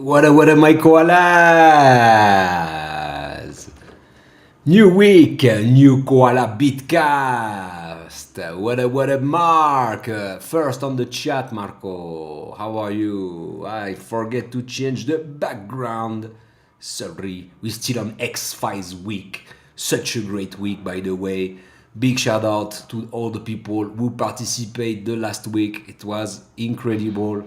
What up, my koalas? New week, new koala Beatcast. What up, Mark? First on the chat, Marco. How are you? I forget to change the background. Sorry, we're still on X-Files week. Such a great week, by the way. Big shout out to all the people who participated the last week. It was incredible.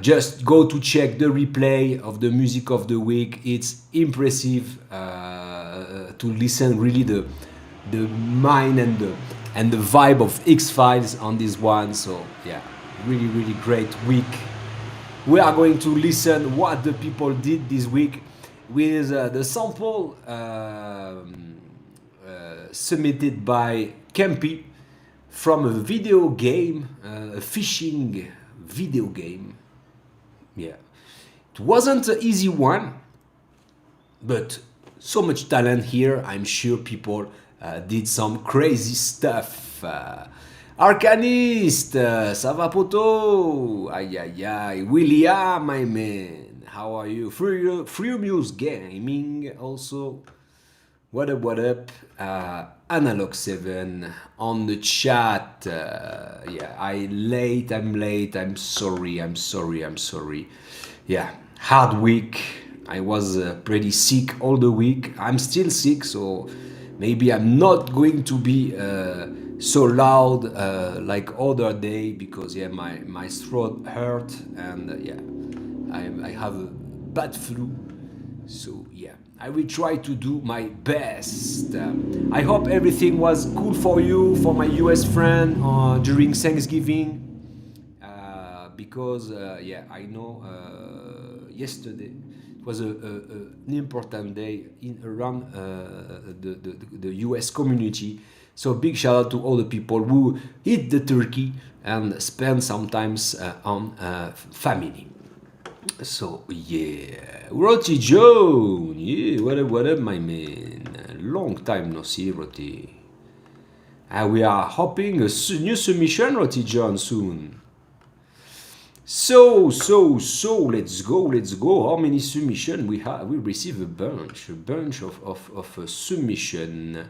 Just go to check the replay of the music of the week. It's impressive to listen really the mind and the vibe of X-Files on this one. So yeah, really great week. We are going to listen what the people did this week with the sample submitted by Campy from a video game, a fishing video game. Yeah, it wasn't an easy one, but so much talent here. I'm sure people did some crazy stuff. Arcanist, ça va poto? Aïe aïe aïe. William, my man, how are you? Free Muse Gaming also. What up? Analog 7 on the chat. Yeah, I'm late. I'm sorry. Yeah, hard week. I was pretty sick all the week. I'm still sick, so maybe I'm not going to be so loud like other day because yeah, my throat hurt and yeah, I have a bad flu. So yeah, I will try to do my best. I hope everything was cool for you, for my US friend during Thanksgiving. Because yeah, I know yesterday it was an important day around the US community. So big shout out to all the people who eat the turkey and spend some times on family. So yeah, Roti Joan, yeah, what up, my man? Long time no see, Roti. We are hoping a new submission, Roti John, soon. So let's go. How many submission we have? We receive a bunch of submission.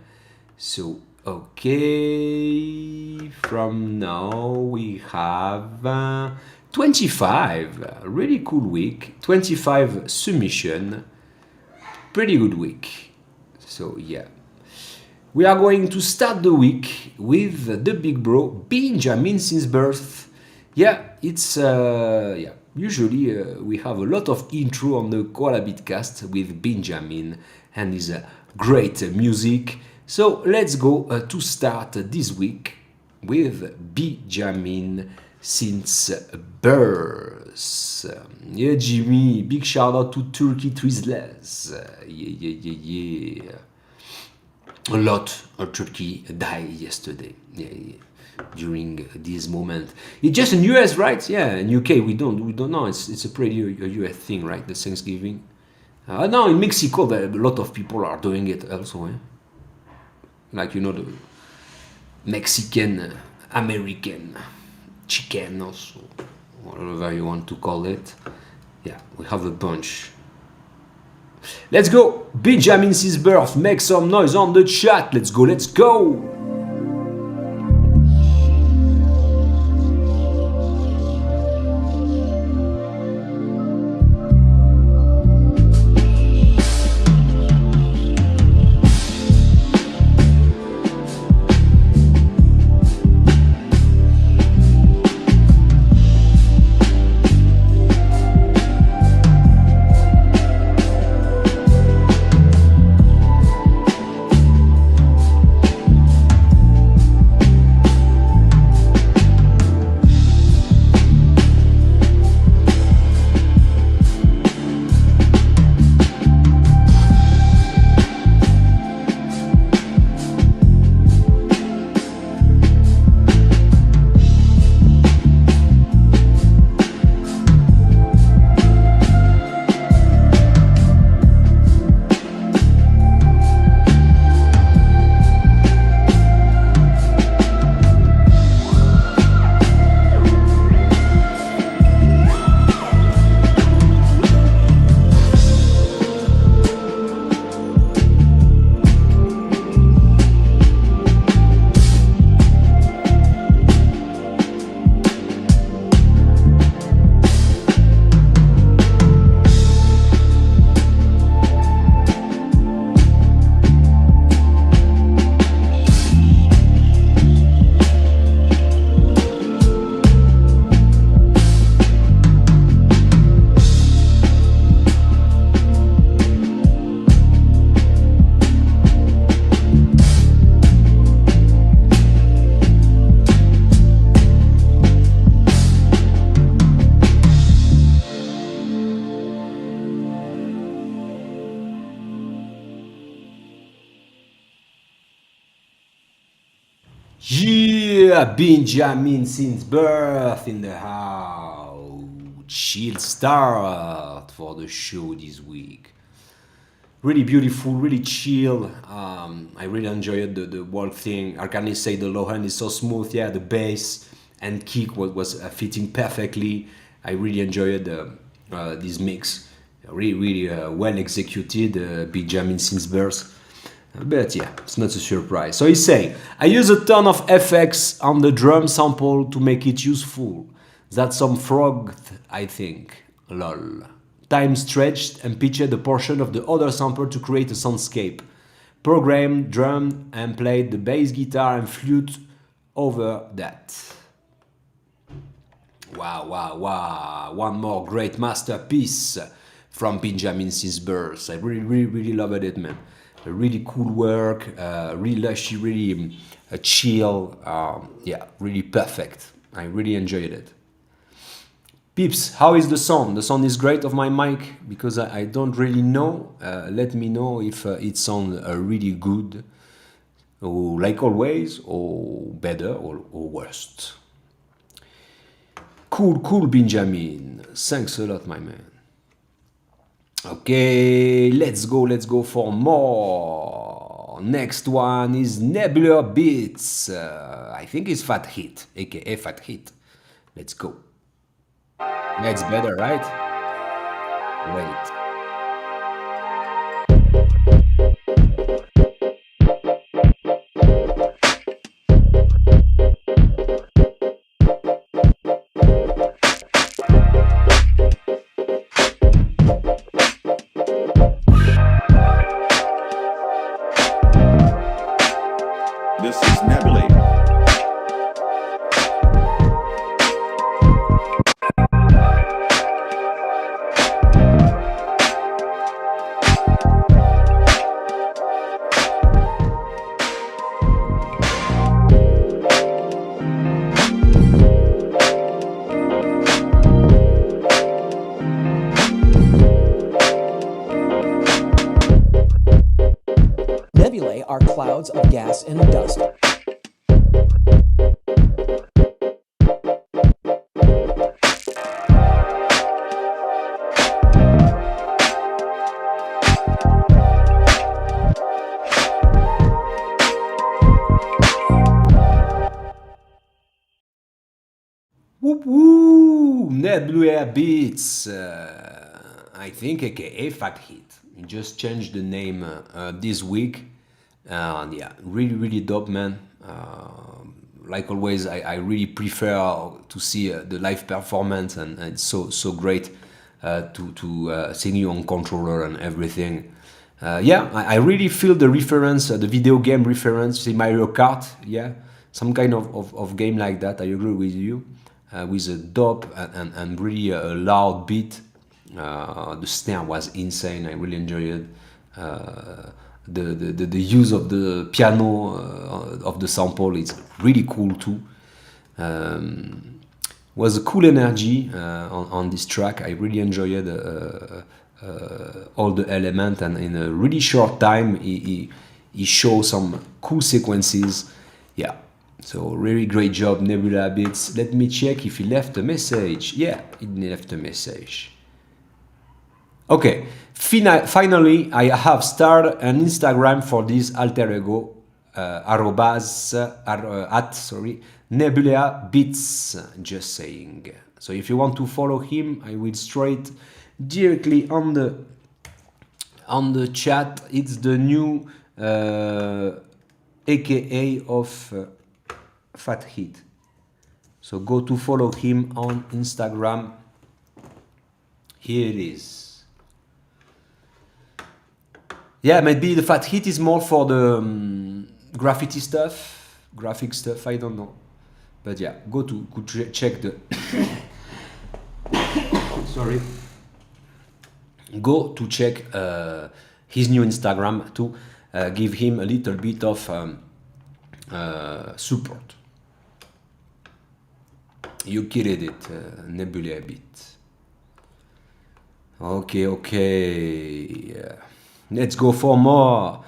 So okay, from now we have 25. Really cool week. 25 submission. Pretty good week. So yeah. We are going to start the week with the big bro Benjamin since birth. Yeah, it's yeah. Usually we have a lot of intro on the Koala Beatcast with Benjamin and his great music. So let's go to start this week with Benjamin since birth. Yeah, Jimmy, big shout out to Turkey Twizzlers. Yeah. A lot of Turkey died yesterday. Yeah, during this moment. It's just in US, right? Yeah, in UK we don't know. It's a pretty US thing, right? The Thanksgiving. Now in Mexico, a lot of people are doing it also. Like the Mexican American chicken, also whatever you want to call it. Yeah, we have a bunch. Let's go! Benjamin since birth, make some noise on the chat. Let's go! Yeah, Benjamin since birth in the house. Chill start for the show this week. Really beautiful, really chill. I really enjoyed the whole thing. I can say the low hand is so smooth. Yeah, the bass and kick was fitting perfectly. I really enjoyed this mix. Really well executed. Benjamin since birth. But yeah, it's not a surprise. So he's saying, I use a ton of FX on the drum sample to make it useful. That's some frog, I think. Lol. Time stretched and pitched a portion of the other sample to create a soundscape. Programmed, drummed, and played the bass guitar and flute over that. Wow. One more great masterpiece from Benjamin since birth. I really loved it, man. Really cool work, really lushy, really chill. Yeah, really perfect. I really enjoyed it. Peeps, how is the sound? The sound is great of my mic because I don't really know. Let me know if it sounds really good, or like always, or better, or worst. Cool, Benjamin. Thanks a lot, my man. Okay, let's go for more. Next one is Nebular Beats. I think it's Fat Hit, aka Fat Hit. Let's go. That's better, right? Wait. Beatcast in the dust. Whoop woo! Nebula Beats, I think, aka Fat Hit. He just changed the name this week. And yeah, really, really dope, man. Like always, I really prefer to see the live performance, and it's so great to seeing you on controller and everything. Yeah, I really feel the reference, the video game reference, see Mario Kart, yeah, some kind of game like that. I agree with you, with a dope and really a loud beat. The snare was insane. I really enjoyed it. The use of the piano of the sample is really cool too. Was a cool energy on this track. I really enjoyed all the element, and in a really short time he shows some cool sequences. Yeah, so really great job, Nebula Beats. Let me check if he left a message. Yeah, he left a message. Okay, finally I have started an Instagram for this alter ego, Nebula Beats, just saying. So if you want to follow him, I will straight directly on the chat. It's the new AKA of Fat Hit. So go to follow him on Instagram. Here it is. Yeah, maybe the Fat Hit is more for the graphic stuff, I don't know. But yeah, go check the... Sorry. Go to check his new Instagram to give him a little bit of support. You killed it, Nebula Beat. Okay. Let's go for more.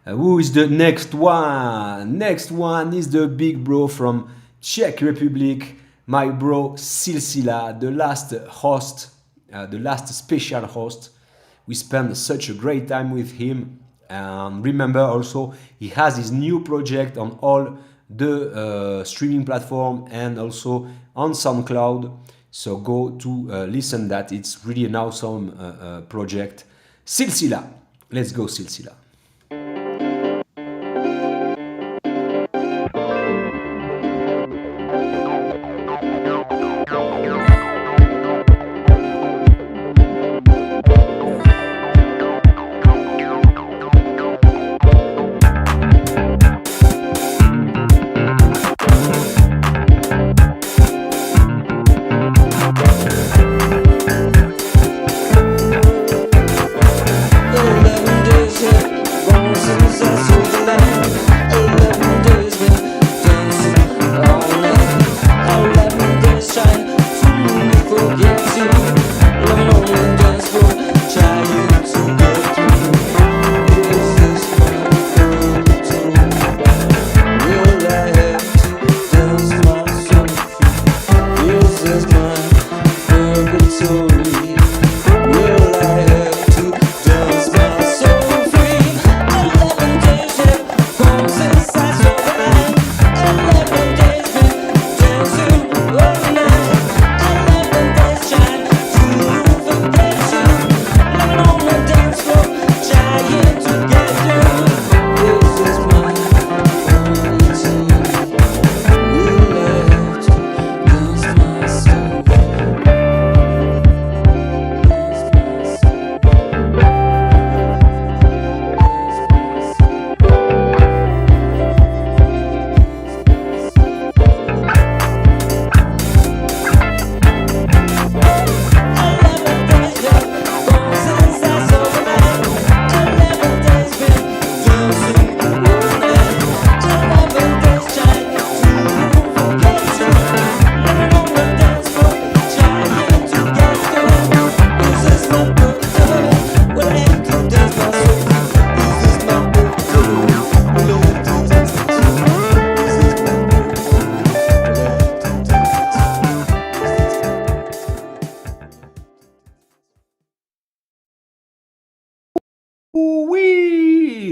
Who is the next one? Next one is the big bro from Czech Republic, my bro Silsila, the last special host. We spent such a great time with him. Remember also, he has his new project on all the streaming platform and also on SoundCloud. So go to listen that. It's really an awesome project. Silsila. Let's go, Silsila. The 11 days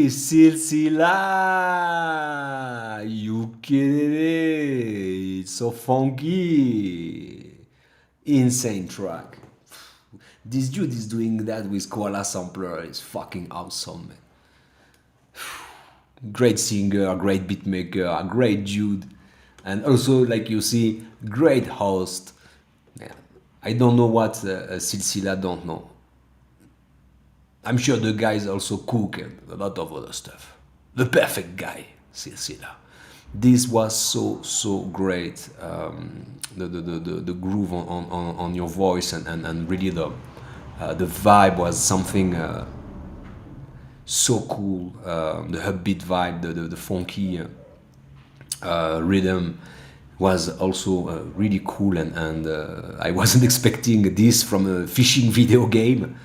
Silsila! You kidding it? It's so funky. Insane track. This dude is doing that with Koala sampler. It's fucking awesome, man. Great singer, great beatmaker, great dude, and also, like you see, great host. Yeah. I don't know what Silsila don't know. I'm sure the guys also cook and a lot of other stuff. The perfect guy, Silsila. This was so great. The groove on your voice and really the vibe was something so cool. The upbeat vibe, the funky rhythm was also really cool, and I wasn't expecting this from a fishing video game.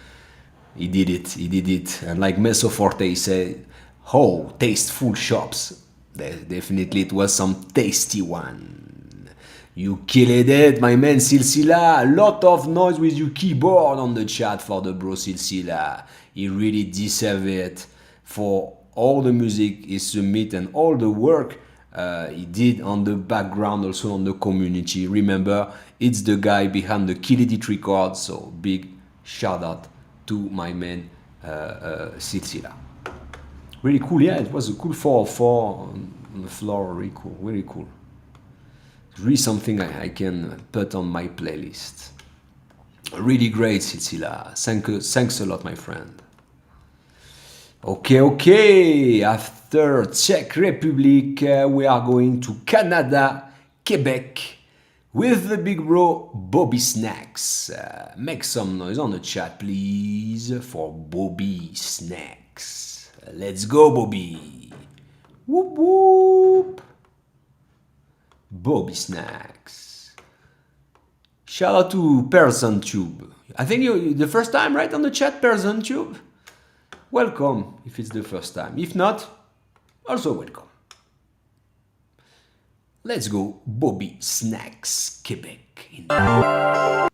He did it, and like Meso Forte said, oh, tasteful shops. Definitely it was some tasty one. You killed it, my man Silsila. A lot of noise with your keyboard on the chat for the bro Silsila. He really deserves it for all the music he submit and all the work he did on the background, also on the community. Remember, it's the guy behind the Kill It records, so big shout out to my man Silsila. Really cool, yeah, it was a cool 404 on the floor, really cool, really cool. It's really something I can put on my playlist. Really great, Silsila. Thanks a lot, my friend. Okay, after Czech Republic, we are going to Canada, Quebec, with the big bro Bobby Snacks. Make some noise on the chat, please, for Bobby Snacks. Let's go, Bobby. Whoop whoop. Bobby Snacks. Shout out to Person Tube. I think you the first time, right, on the chat, Person Tube? Welcome if it's the first time. If not, also welcome. Let's go, Bobby Snacks, Quebec. Ay.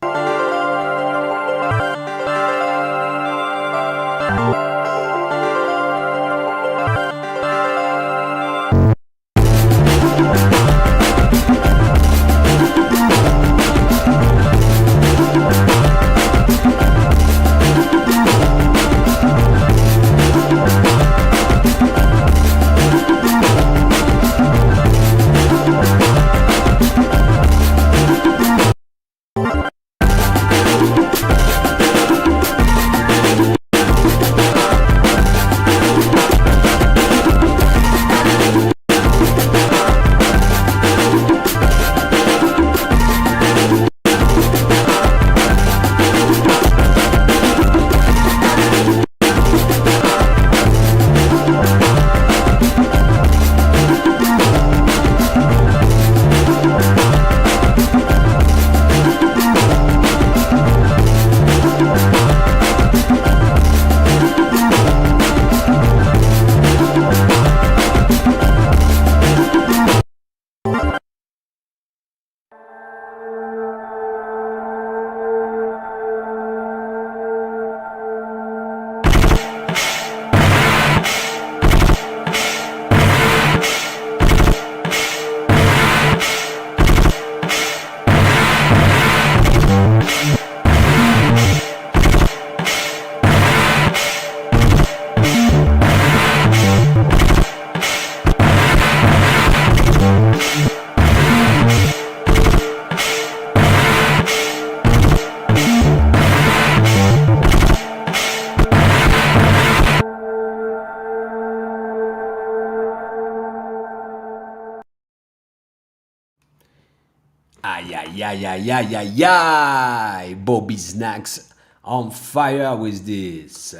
Bobby Snacks on fire with this.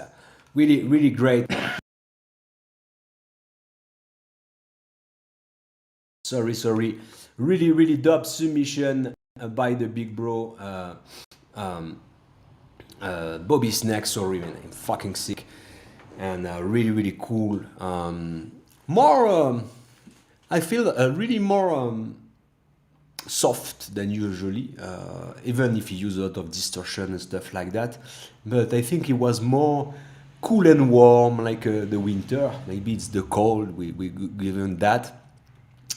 Really great. Sorry. Really dope submission by the big bro Bobby Snacks. Sorry, man, I'm fucking sick. And really cool. I feel really more soft than usually, even if he used a lot of distortion and stuff like that. But I think it was more cool and warm like the winter. Maybe it's the cold we given that.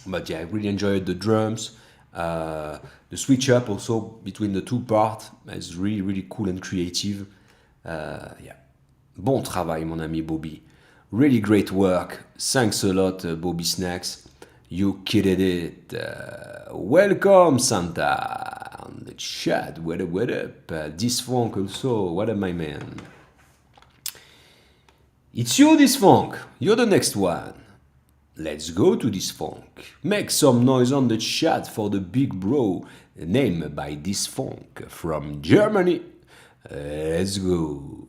But yeah, I really enjoyed the drums. The switch up also between the two parts is really really cool and creative. Yeah, bon travail, mon ami Bobby. Really great work. Thanks a lot, Bobby Snacks. You kidded it. Welcome, Santa. On the chat. What up, what up? This funk also. What up, my man? It's you, this funk. You're the next one. Let's go to this funk. Make some noise on the chat for the big bro named by this funk from Germany. Let's go.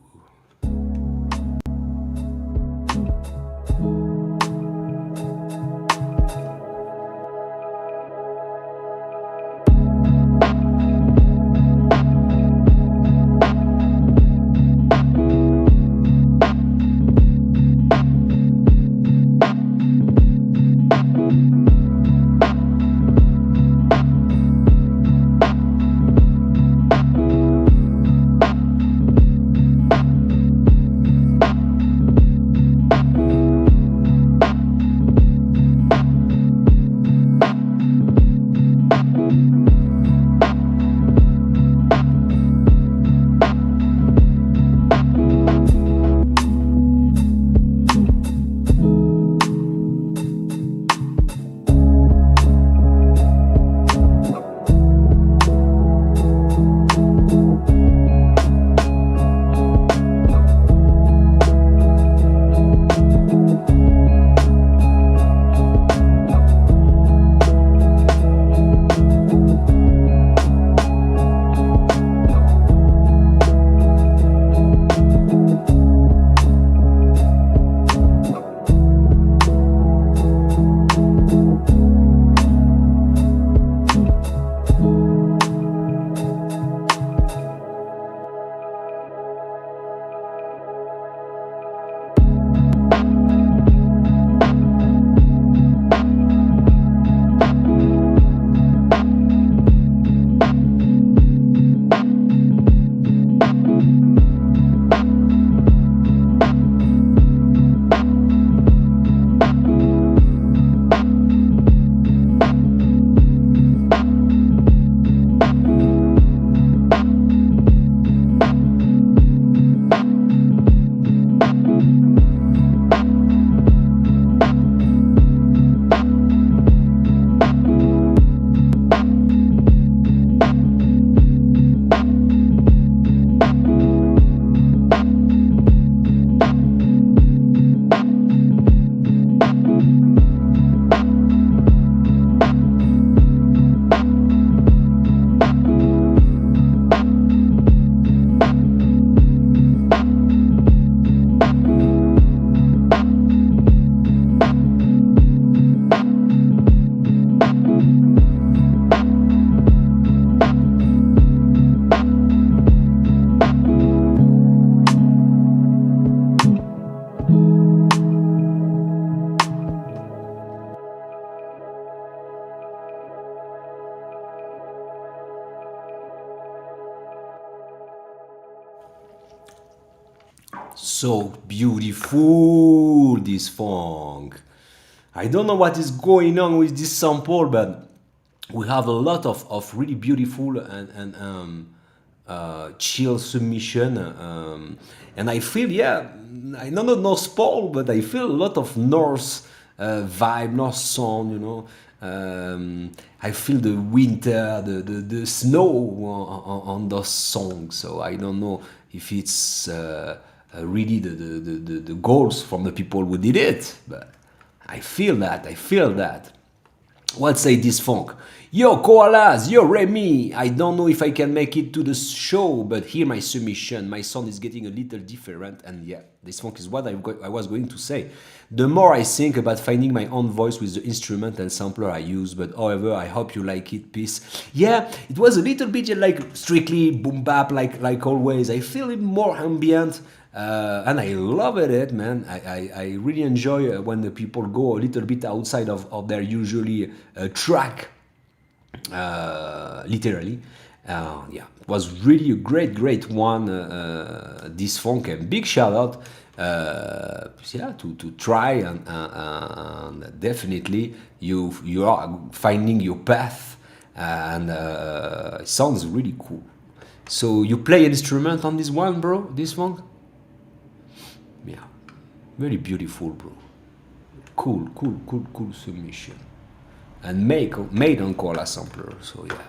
So beautiful, this funk. I don't know what is going on with this sample, but we have a lot of really beautiful and chill submission. And I feel, yeah, I don't know North Pole, but I feel a lot of North vibe, North sound, you know. I feel the winter, the snow on those songs. So I don't know if it's really the goals from the people who did it, but I feel that. I feel that. What say this funk? Yo, Koalas, yo, Remy. I don't know if I can make it to the show, but here my submission. My sound is getting a little different, and yeah, this funk is what I was going to say. The more I think about finding my own voice with the instrument and sampler I use, but however, I hope you like it, peace. Yeah, it was a little bit like strictly boom bap, like always. I feel it more ambient. And I love it, man. I really enjoy when the people go a little bit outside of their usually track, literally. Yeah, it was really a great one. This funk, and big shout out, yeah, to try, and definitely you are finding your path, and it sounds really cool. So you play an instrument on this one, bro? This funk? Yeah, very beautiful, bro. Cool submission, and made on Koala sampler. So yeah.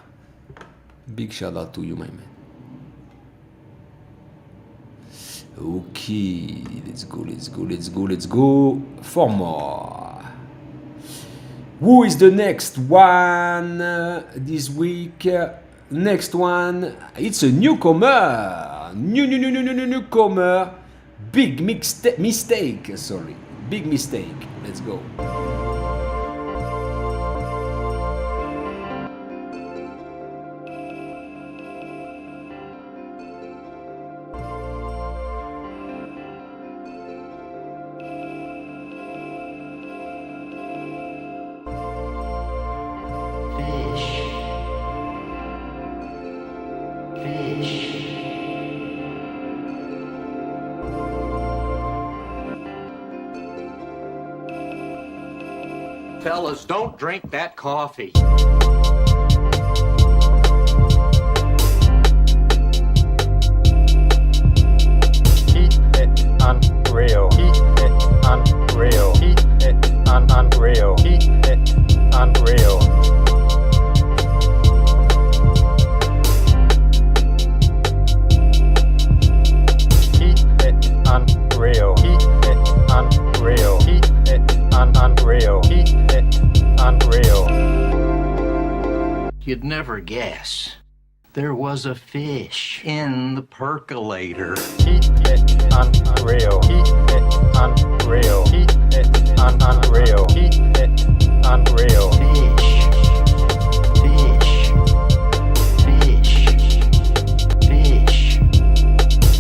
Big shout out to you, my man. Okay, let's go for more. Who is the next one this week? Next one, it's a newcomer. Newcomer. Mistake. Sorry, big mistake. Let's go. Fellas, don't drink that coffee. Keep it unreal. Keep it unreal. Keep it unreal. Keep it unreal. Keep it unreal. Keep it unreal. Keep it unreal. Keep it unreal. You'd never guess. There was a fish in the percolator. Keep it unreal. Keep it unreal. Keep it unreal. Keep it unreal. Fish.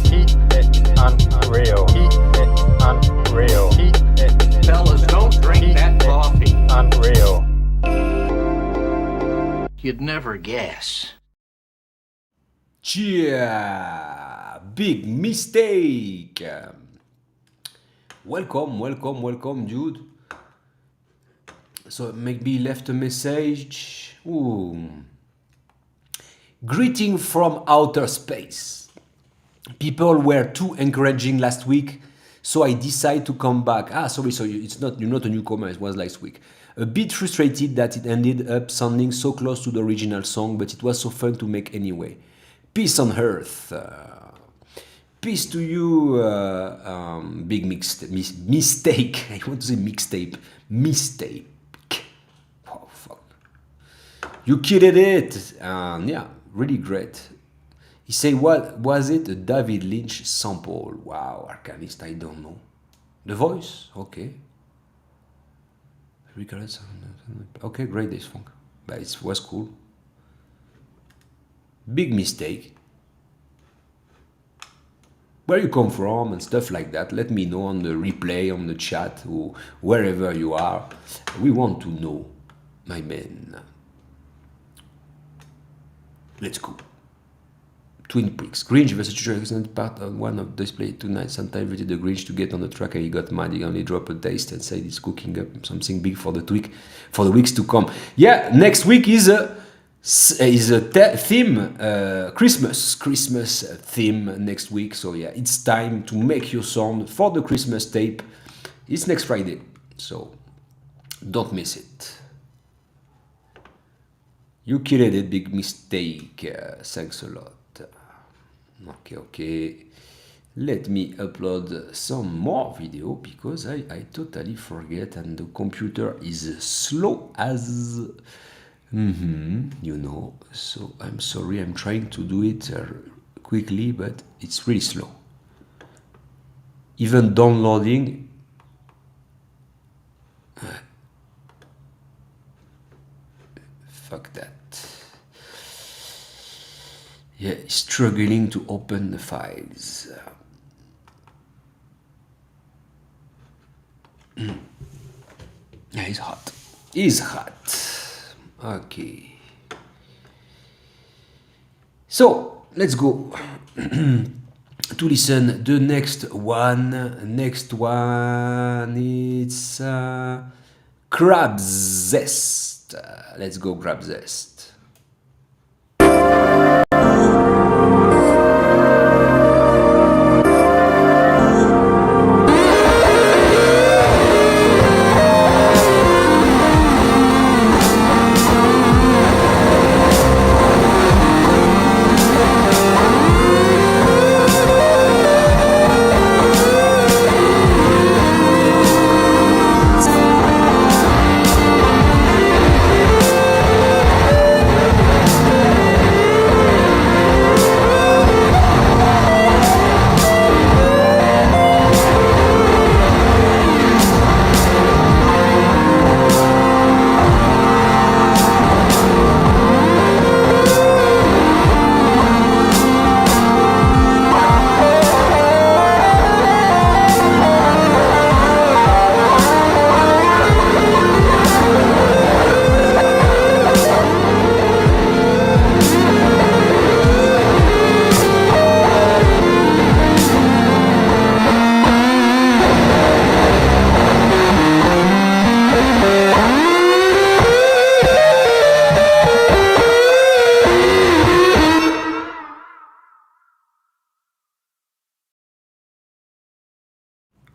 Keep it unreal. Keep it unreal. Keep it. Fellas, don't drink that coffee. Unreal. You'd never guess. Yeah, big mistake. Welcome, dude. So maybe left a message. Ooh. Greeting from outer space. People were too encouraging last week, so I decided to come back. Sorry, so you're not a newcomer, it was last week. A bit frustrated that it ended up sounding so close to the original song, but it was so fun to make anyway. Peace on earth. Peace to you, big mistake. I want to say mixtape. Mistake. Oh, fuck. You killed it. Yeah, really great. He said, what was it? A David Lynch sample. Wow, Arcanist, I don't know. The voice? Okay. Okay, great, this funk. But it was cool. Big mistake. Where you come from and stuff like that, let me know on the replay, on the chat, or wherever you are. We want to know, my man. Let's go. Twin Peaks. Grinch versus Future Excellent part of one of this play tonight. Sometimes we did the Grinch to get on the track and he got mad. He only dropped a taste and said he's cooking up something big for the weeks to come. Yeah, next week is a theme, Christmas theme next week. So yeah, it's time to make your sound for the Christmas tape. It's next Friday, so don't miss it. You killed it, big mistake. Thanks a lot. Okay. Let me upload some more video because I totally forget and the computer is slow as you know. So I'm sorry, I'm trying to do it quickly, but it's really slow. Even downloading. Fuck that. Yeah, struggling to open the files. Yeah, it's hot. It's hot. Okay. So let's go to listen the next one. Next one, it's Crab Zest. Let's go, Crab Zest.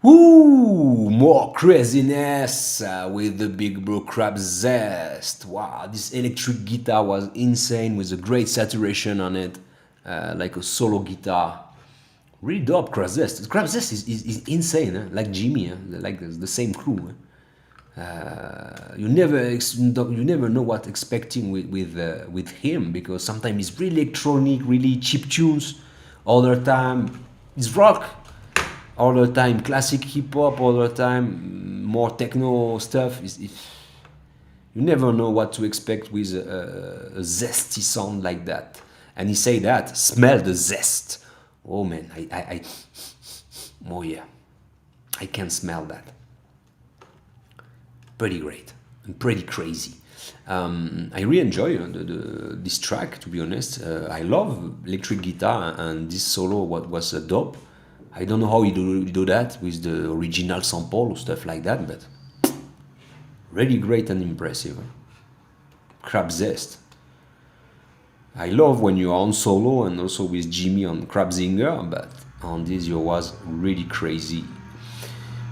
Woo! More craziness with the big bro Crab Zest. Wow, this electric guitar was insane with a great saturation on it, like a solo guitar. Really dope, Crab Zest. Crab Zest is insane, huh? Like Jimmy, huh? Like the same crew. Huh? You never know what expecting with him, because sometimes it's really electronic, really cheap tunes. Other time it's rock. All the time classic hip hop, all the time more techno stuff. You never know what to expect with a zesty sound like that. And he say that, smell the zest. Oh man, oh yeah, I can smell that. Pretty great and pretty crazy. I really enjoy this track, to be honest. I love electric guitar, and this solo was dope. I don't know how you do that with the original sample or stuff like that, but really great and impressive. Crab Zest. I love when you are on solo and also with Jimmy on Crab Zinger, but on this you was really crazy.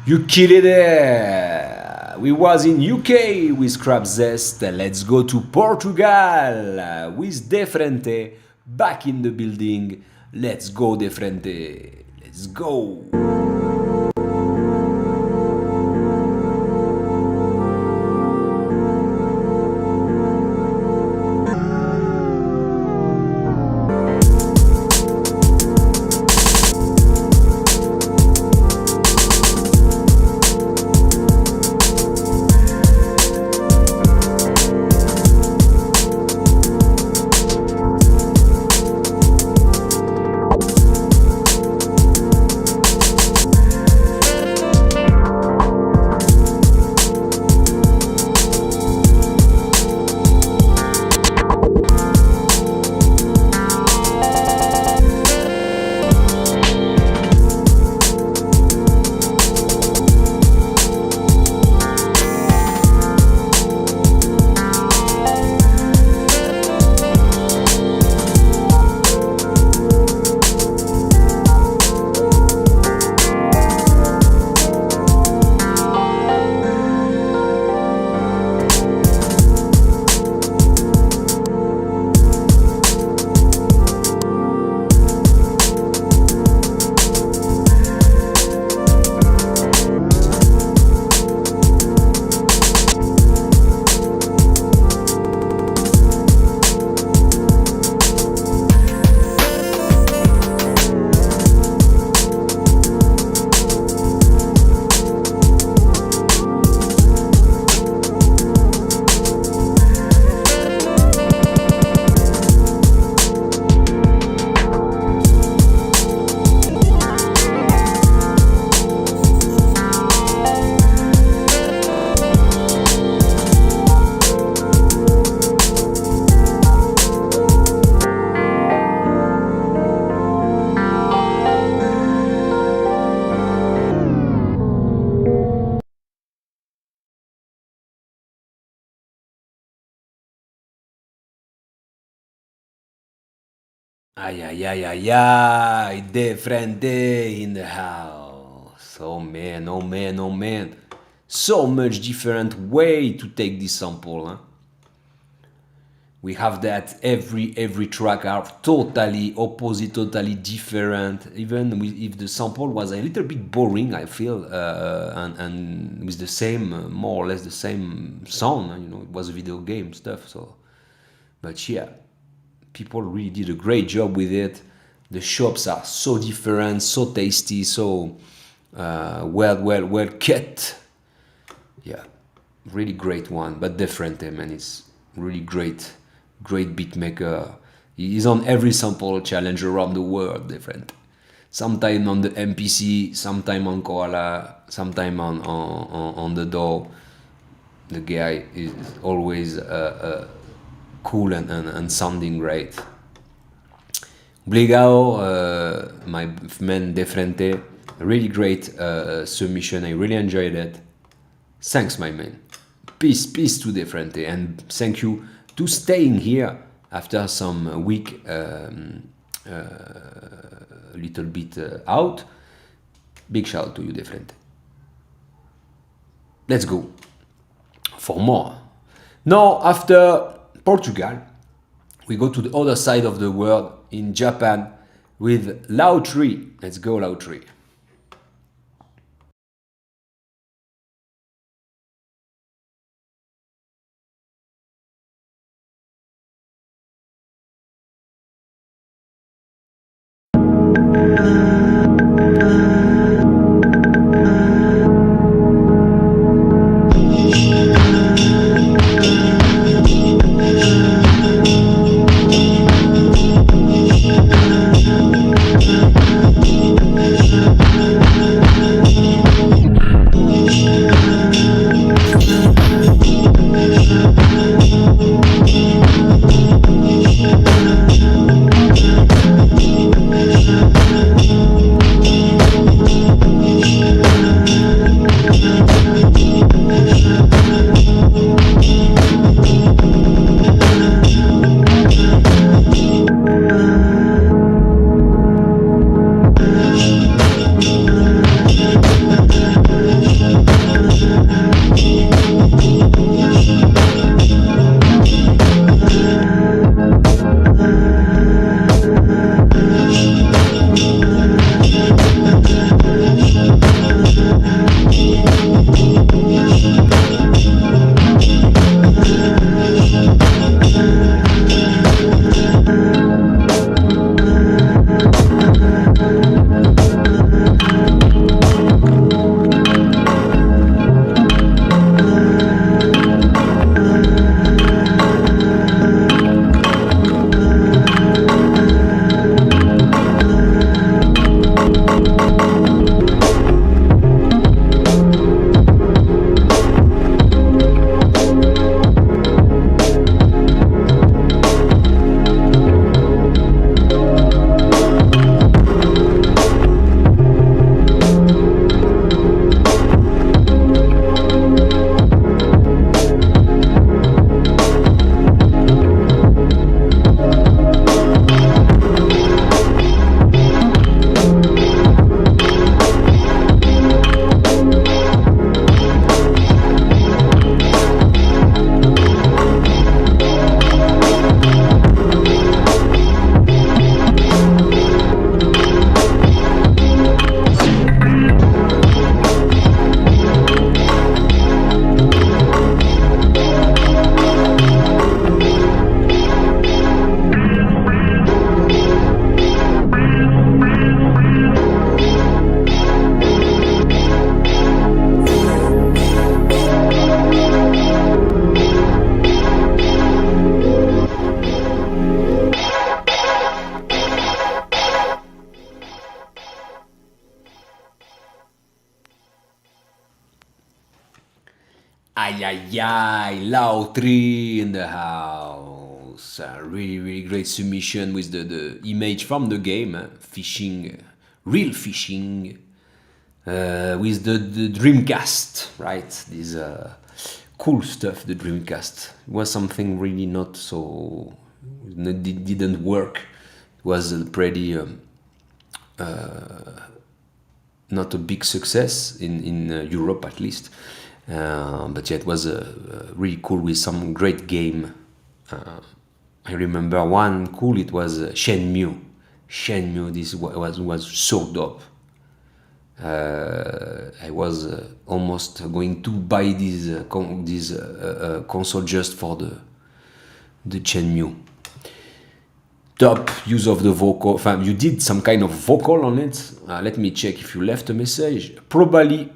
You killed it there! We was in UK with Crab Zest. Let's go to Portugal with De Frente back in the building. Let's go, De Frente. Let's go! Ay, ay, ay, ay, ay, de frente in the house. Oh man, oh man, oh man. So much different way to take this sample, huh? We have that every track are totally opposite, totally different. Even if the sample was a little bit boring, I feel, and with the same, more or less the same sound, you know, it was video game stuff. So, but yeah, people really did a great job with it. The shops are so different, so tasty, so well cut. Yeah, really great one, but different, man. It's really great beat maker. He's on every sample challenge around the world, different. Sometime on the MPC, sometime on Koala, sometime on the door. The guy is always cool and sounding great. Obligao, my man De Frente, really great submission. I really enjoyed it. Thanks, my man. Peace to De Frente, and thank you to staying here after some week a little bit out. Big shout out to you, De Frente. Let's go for more. Now, after Portugal, we go to the other side of the world in Japan with Lautri. Let's go, Lautri. Ay, ay, ay, Lautri in the house. Really great submission with the image from the game. Fishing, real fishing. With the Dreamcast, right? This cool stuff, the Dreamcast. It was something really not so... It didn't work was pretty not a big success in Europe at least, but yeah, it was really cool with some great game. I remember one cool. It was Shenmue. Shenmue. This was so dope. I was almost going to buy this console just for the Shenmue. Top use of the vocal. You did some kind of vocal on it. Let me check if you left a message. Probably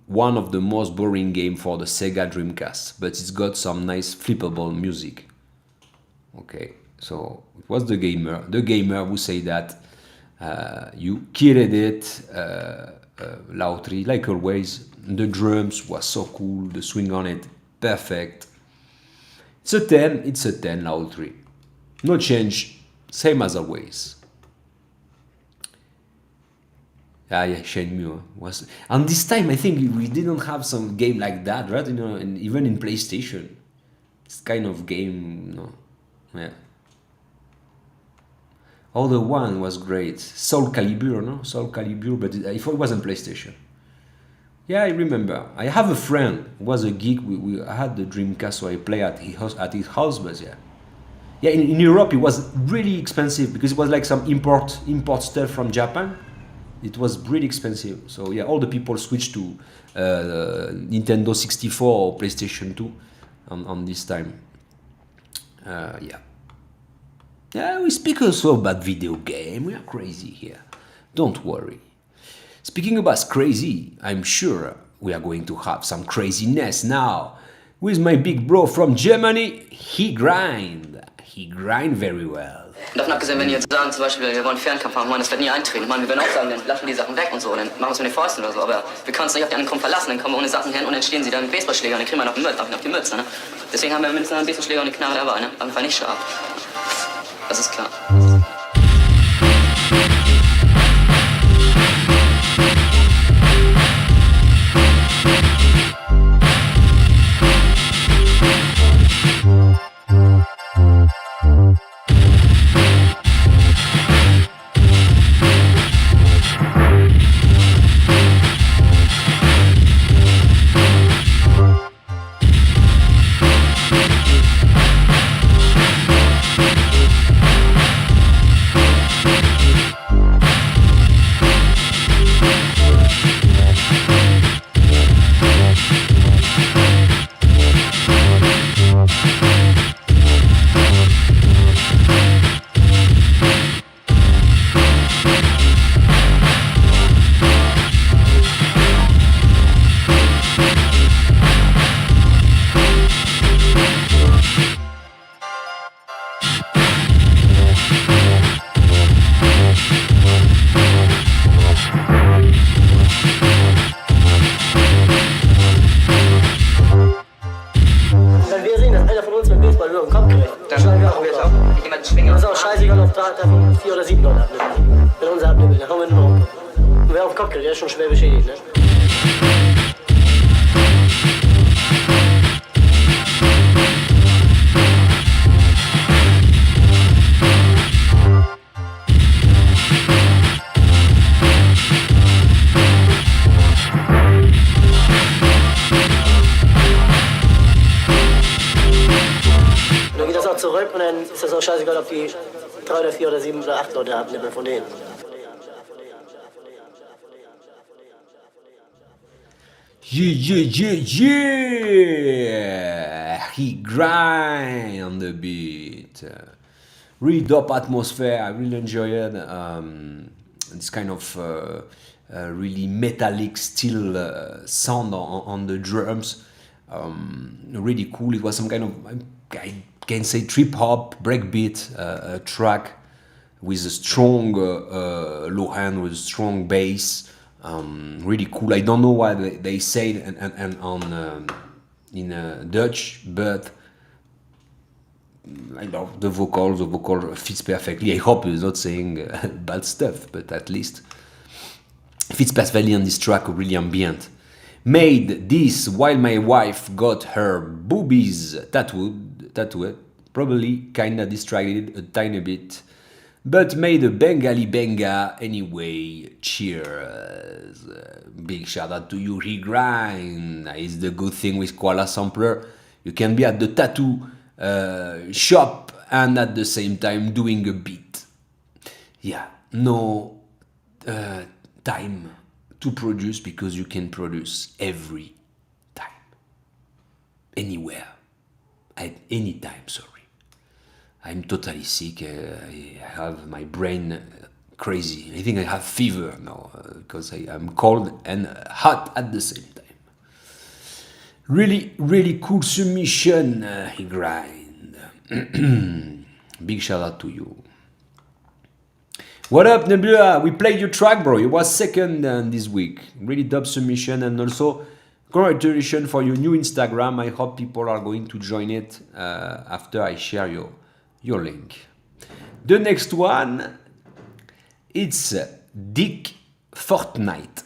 one of the most boring game for the Sega Dreamcast, but it's got some nice flippable music. Okay, so it was the gamer who said that you killed it, Lautry, like always. The drums was so cool, the swing on it, perfect. It's a 10, Lautry. No change, same as always. Yeah, Shenmue was. And this time, I think we didn't have some game like that, right? And even in PlayStation, this kind of game, yeah. Other one was great, Soul Calibur, but it wasn't PlayStation. Yeah, I remember. I have a friend who was a geek. I had the Dreamcast, so I play at his house, but yeah. Yeah, in Europe it was really expensive because it was like some import stuff from Japan. It was really expensive. So yeah, all the people switched to Nintendo 64 or PlayStation 2 on this time. Yeah. Yeah, we speak also about video game. We are crazy here. Don't worry. Speaking about crazy, I'm sure we are going to have some craziness now. With my big bro from Germany, he grind very well. Davon abgesehen, wenn die jetzt sagen, zum Beispiel, wir wollen Fernkampf haben, das wird nie eintreten. Wir werden auch sagen, dann lassen wir die Sachen weg und so, dann machen wir es mit den Fäusten oder so. Aber wir können uns nicht auf die anderen verlassen, dann kommen wir ohne Sachen hin und dann stehen sie da mit Baseballschläger und dann kriegen wir noch auf die Mütze. Ne? Deswegen haben wir mindestens einen Baseballschläger und eine Knarre dabei, ne? Auf jeden Fall nicht scharf. Das ist klar. davon 4 oder 7 Leute abnippeln. Wenn unser abnippeln, dann haben wir nur noch. Und wer auf den Kopf kriegt, der ist schon schwer beschädigt, ne? Zurück und dann ist das auch scheißegal, ob die 3 oder 4 oder 7 oder 8 Leute abnippeln von denen. Yeah! He grind on the beat. Really dope atmosphere. I really enjoy it. This kind of really metallic steel sound on the drums. Really cool. It was some kind of, I can say, trip hop, breakbeat track with a strong low hand, with a strong bass. Really cool. I don't know what they say and on in Dutch, but I love the vocal. The vocal fits perfectly. I hope he's not saying bad stuff, but at least fits perfectly on this track. Really ambient. Made this while my wife got her boobies tattooed. Probably kinda distracted a tiny bit, but made a Bengali Benga anyway. Cheers. Big shout out to you, Regrind. Is the good thing with Koala Sampler. You can be at the tattoo shop and at the same time doing a beat. Yeah, no time to produce because you can produce every time, anywhere, at any time. Sorry, I'm totally sick. I have my brain crazy. I think I have fever now because I'm cold and hot at the same time. Really, really cool submission, he grind. Big shout out to you. What up, Nebula? We played your track, bro. You was second this week. Really dope submission, and also congratulations for your new Instagram. I hope people are going to join it after I share your link. The next one, it's Dick Fortnite.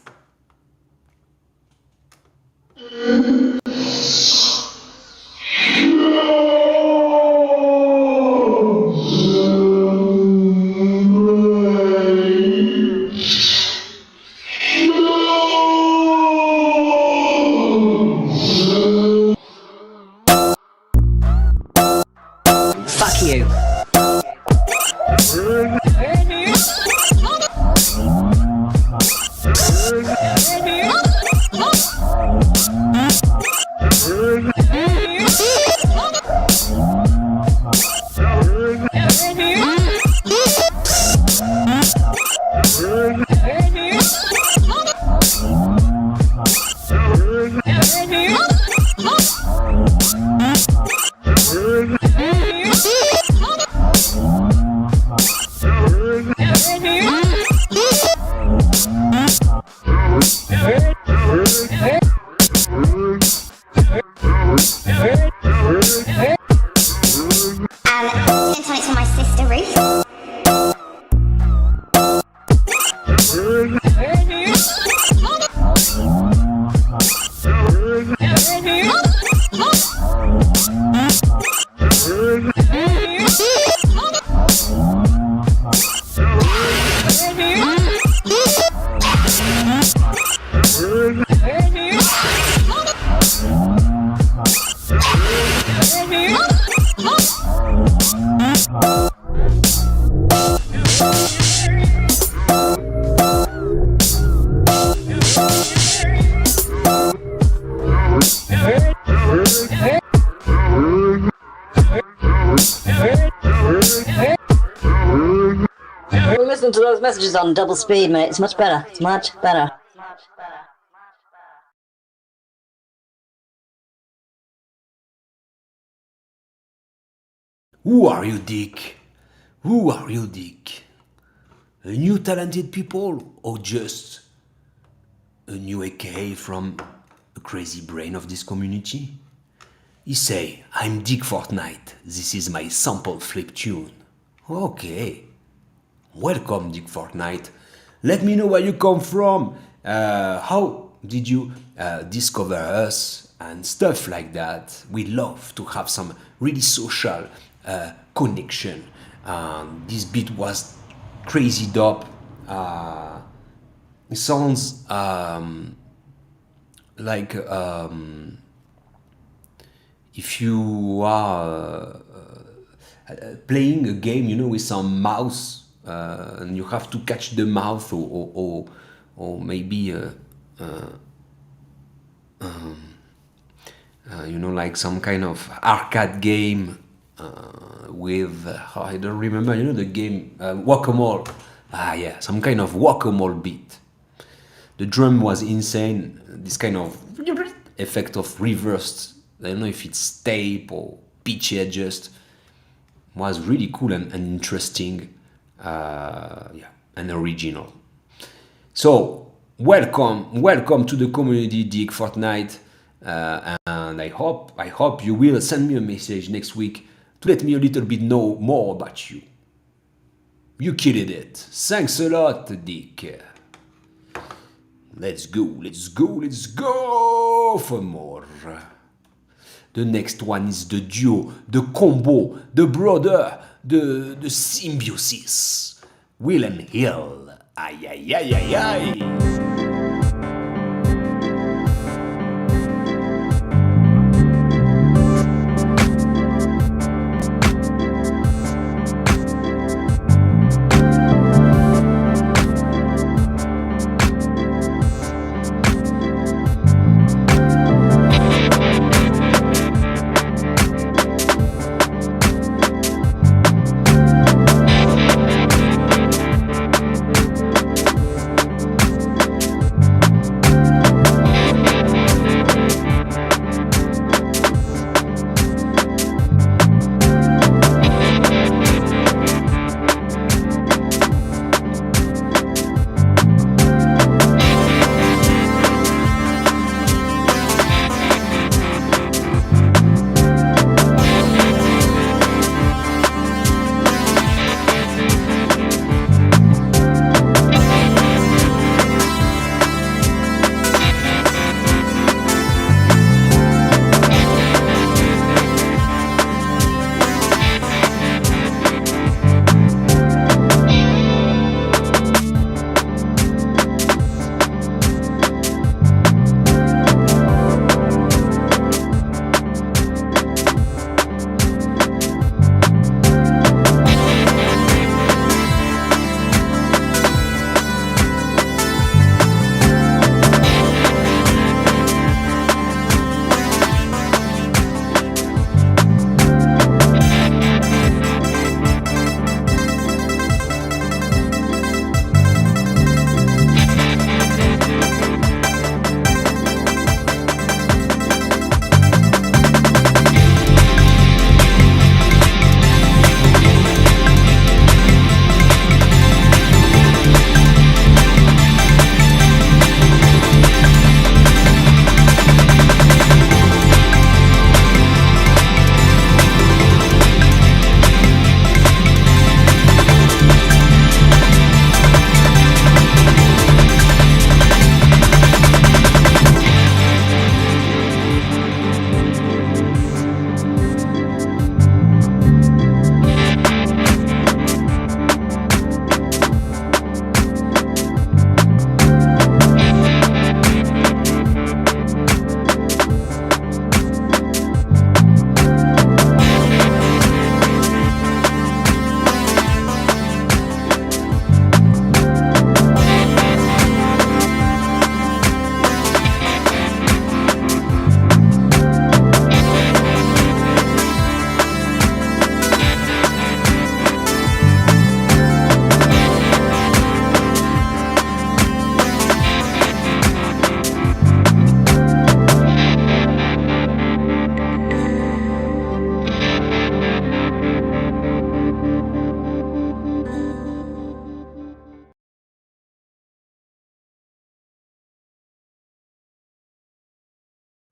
Fuck you. Tonight to my sister Ruth. We're listening to those messages on double speed, mate. It's much better. It's much better. Who are you, Dick? Who are you, Dick? A new talented people or just a new AKA from a crazy brain of this community? He say, I'm Dick Fortnite. This is my sample flip tune. Okay. Welcome, Dick Fortnite. Let me know where you come from. How did you discover us and stuff like that? We love to have some really social connection. This beat was crazy dope. It sounds like if you are playing a game, you know, with some mouse, and you have to catch the mouse, or maybe you know, like some kind of arcade game with I don't remember, you know, the game whack-a-mole. Yeah, some kind of whack-a-mole beat. The drum was insane. This kind of effect of reversed, I don't know if it's tape or pitch adjust, was really cool and interesting, yeah, and original. So welcome to the community, Dick Fortnite, and I hope you will send me a message next week to let me a little bit know more about you. You killed it. Thanks a lot, Dick. Let's go for more. The next one is the duo, the combo, the brother, the symbiosis. Will and Hill. Aïe, aïe, aïe, aïe, aïe.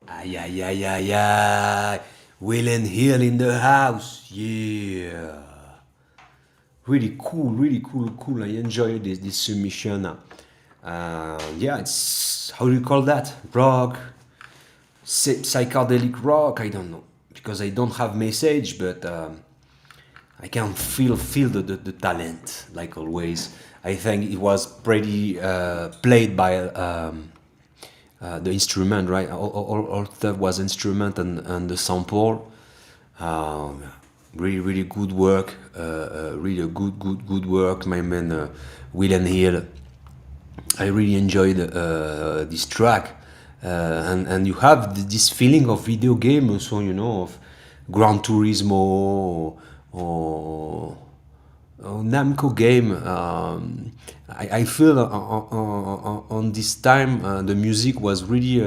Aïe, aïe, aïe, aïe, aïe. Will and Hill in the house. Yeah. Really cool. I enjoy this submission. Yeah, it's, how do you call that? Rock, psychedelic rock, I don't know. Because I don't have message, but I can feel the talent, like always. I think it was pretty played by the instrument, right? All that was instrument and the sample. Really good work. Really good work, my man Will and Hill. I really enjoyed this track. And you have this feeling of video game also, you know, of Gran Turismo or Namco game. I feel on this time the music was really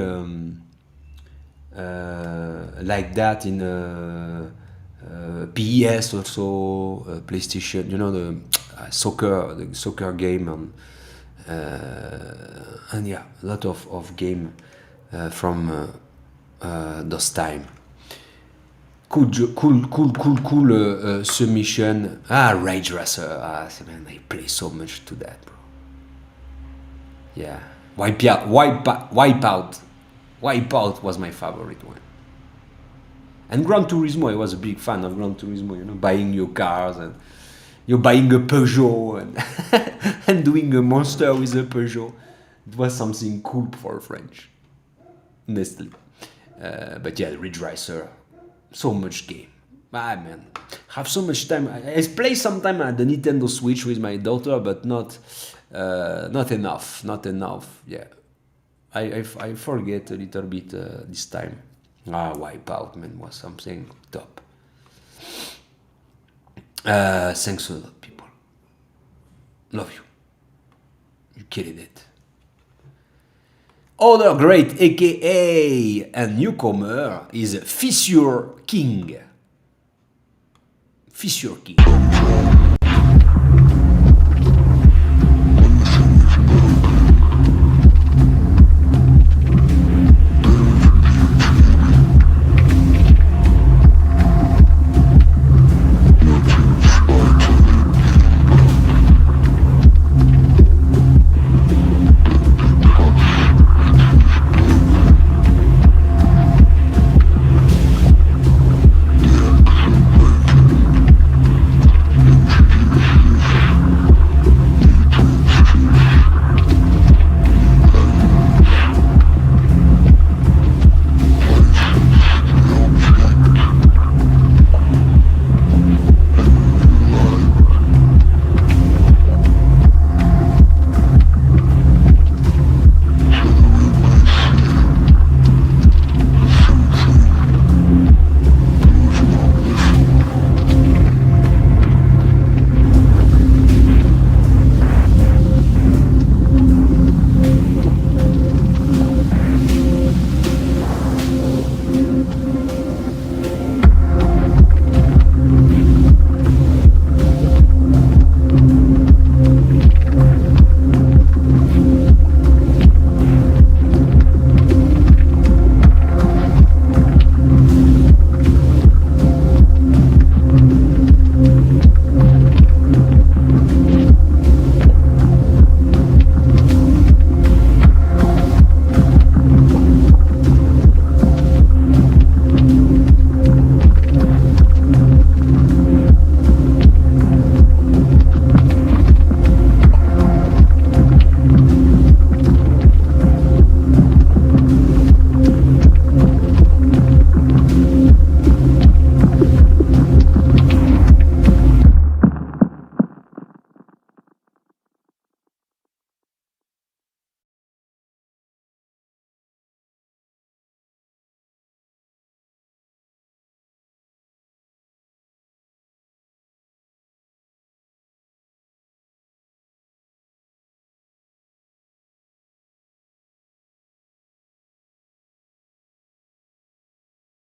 like that in PES also, PlayStation, you know, the soccer game, and yeah, a lot of game from those time. Cool submission. Rage Racer. Man, I play so much to that, bro. Yeah, Wipeout was my favorite one. And Gran Turismo, I was a big fan of Gran Turismo, you know, buying your cars and you're buying a Peugeot and, and doing a monster with a Peugeot. It was something cool for French, honestly. But yeah, Ridge Racer, so much game. Ah man, have so much time. I play sometime at the Nintendo Switch with my daughter, but not enough. Yeah, I forget a little bit this time. Wipeout, man, was something top. Thanks a lot, people. Love you. You killed it. Other great AKA and newcomer is Fissure King. Fissure King.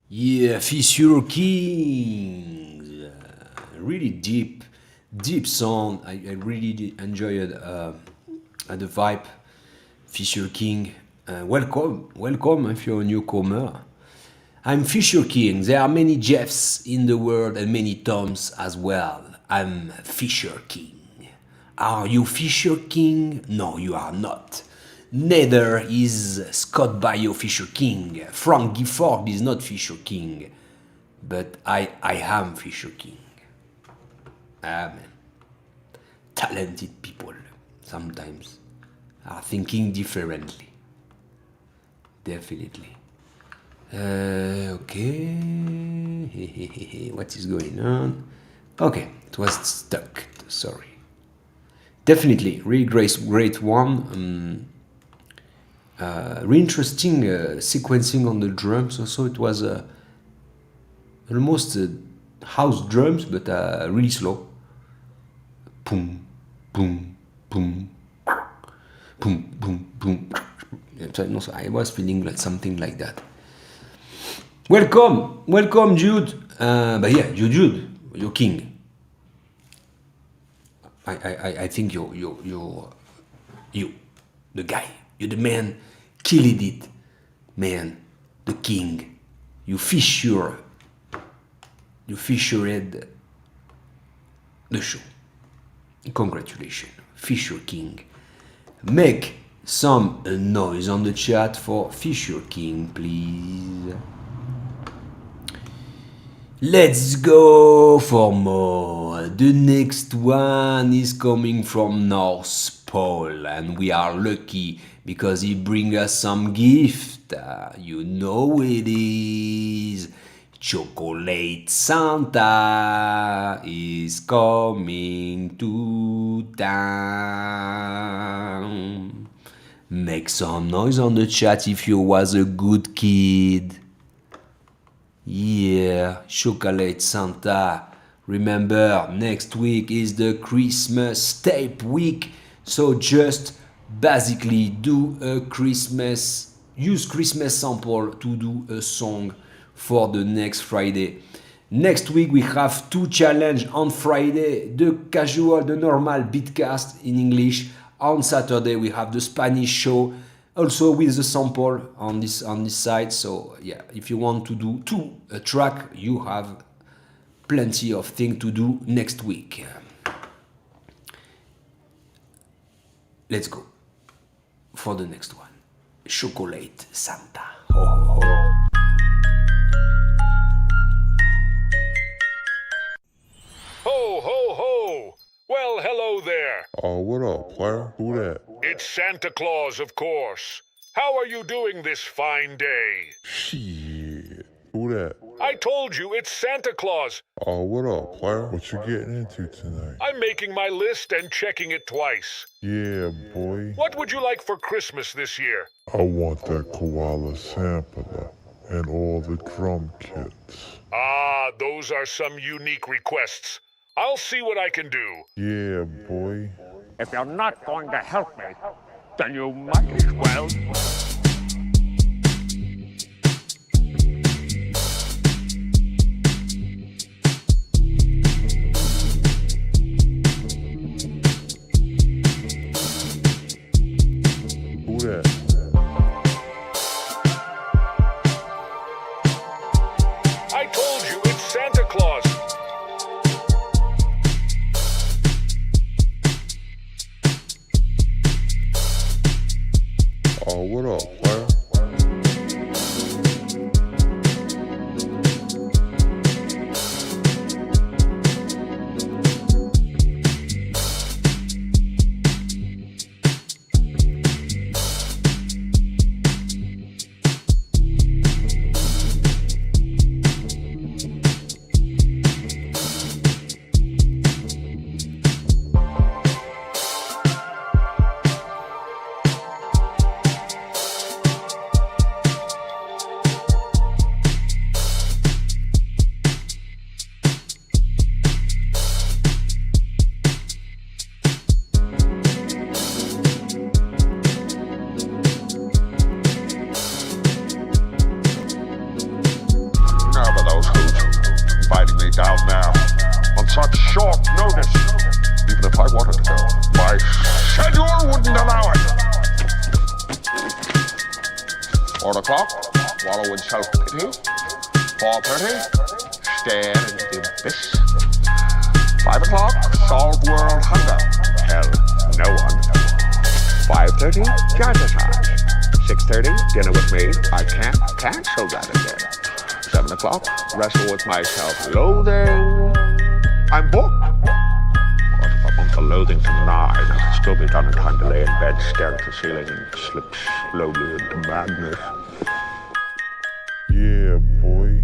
Yeah, Fissure Kings. Really deep sound. I really enjoyed the vibe. Fissure King. Welcome if you're a newcomer. I'm Fissure King. There are many Jeffs in the world and many Toms as well. I'm Fissure King. Are you Fissure King? No, you are not. Neither is Scott Baio Fissure King. Frank Gifford is not Fissure King. But I am Fissure King. Ah man. Talented people sometimes are thinking differently. Definitely. Okay. What is going on? Okay, it was stuck. Sorry. Definitely, really great one. Really interesting sequencing on the drums. Also, it was almost house drums, but really slow. Boom, boom, boom, boom, boom, boom. So I was feeling like something like that. Welcome, Jude. But yeah, Jude, you're king. I think you're the guy. You're the man. Killed it, man. The king. You fissured the show. Congratulations, Fissure King. Make some noise on the chat for Fissure King, please. Let's go for more. The next one is coming from North Pole, and we are lucky because he brings us some gift. You know it is. Chocolate Santa is coming to town. Make some noise on the chat if you was a good kid. Yeah, Chocolate Santa. Remember, next week is the Christmas tape week. So just basically use Christmas sample to do a song for the next Friday. Next week we have two challenges on Friday, the normal Beatcast in English. On Saturday we have the Spanish show, also with the sample on this side. So yeah, if you want to do a track, you have plenty of things to do next week. Let's go for the next one. Chocolate Santa. Ho, ho, ho. Ho, ho, ho! Well, hello there. Oh, what up, player? Who that? It's Santa Claus, of course. How are you doing this fine day? Shit. Who that? I told you, it's Santa Claus. Oh, what up, player? What you getting into tonight? I'm making my list and checking it twice. Yeah, boy. What would you like for Christmas this year? I want that Koala sampler and all the drum kits. Ah, those are some unique requests. I'll see what I can do. Yeah, boy. If you're not going to help me, then you might as well. Who that? I told you, it's Santa Claus. Oh, what up, player? Never those hoots inviting me down now on such short notice. Even if I wanted to go, my schedule wouldn't allow it. 4 o'clock, wallow in self-pity. 4:30, stare into the abyss. 5 o'clock, solve world hunger. Hell, no one. 5:30, jazzercise. 6:30, dinner with me. I can't cancel that again. 7 o'clock, wrestle with my self-loathing. I'm booked. What if I want the loathing to 9? I could still be done in time to lay in bed, stare at the ceiling, and slip slowly into madness. Yeah, boy.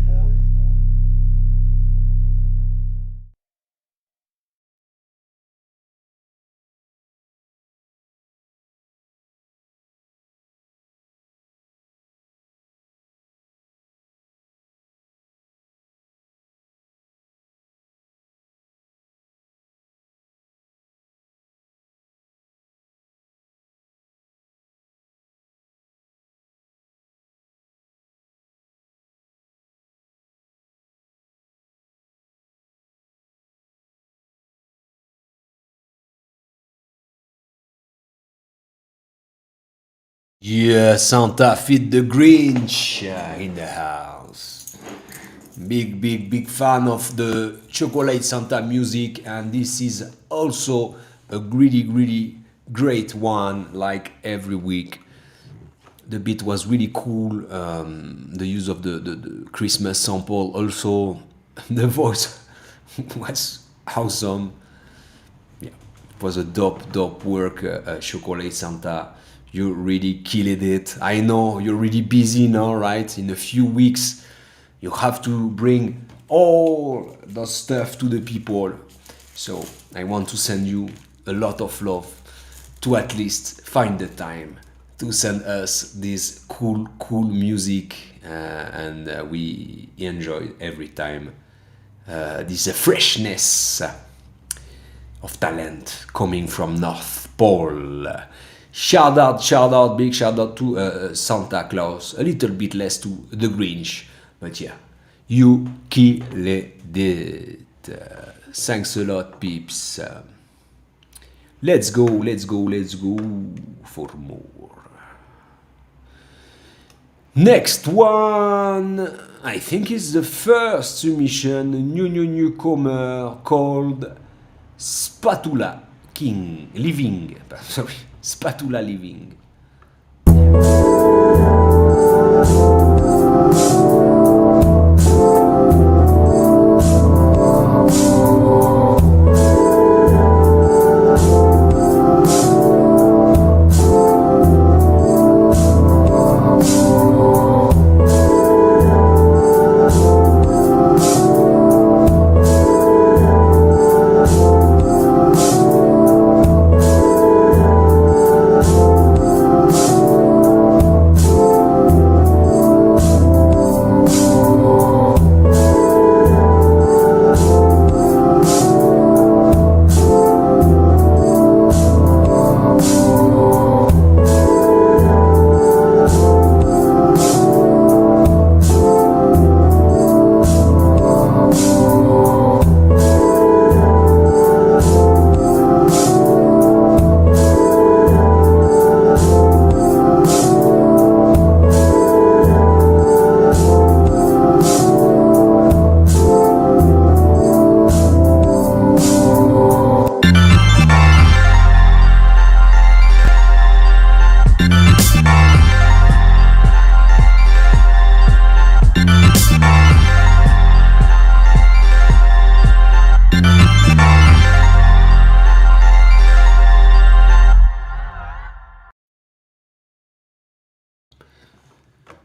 Yeah, Santa fit the Grinch in the house. Big fan of the Chocolate Santa music, and this is also a really great one, like every week. The beat was really cool. The use of the Christmas sample also The voice was awesome. Yeah, it was a dope work, Chocolate Santa. You really killed it. I know you're really busy now, right? In a few weeks, you have to bring all the stuff to the people. So I want to send you a lot of love to at least find the time to send us this cool music, and we enjoy every time this freshness of talent coming from North Pole. Shout out, big shout out to Santa Claus, a little bit less to the Grinch, but yeah, you killed it. Thanks a lot, peeps. Let's go for more. Next one, I think is the first submission, a newcomer called Spatula Living.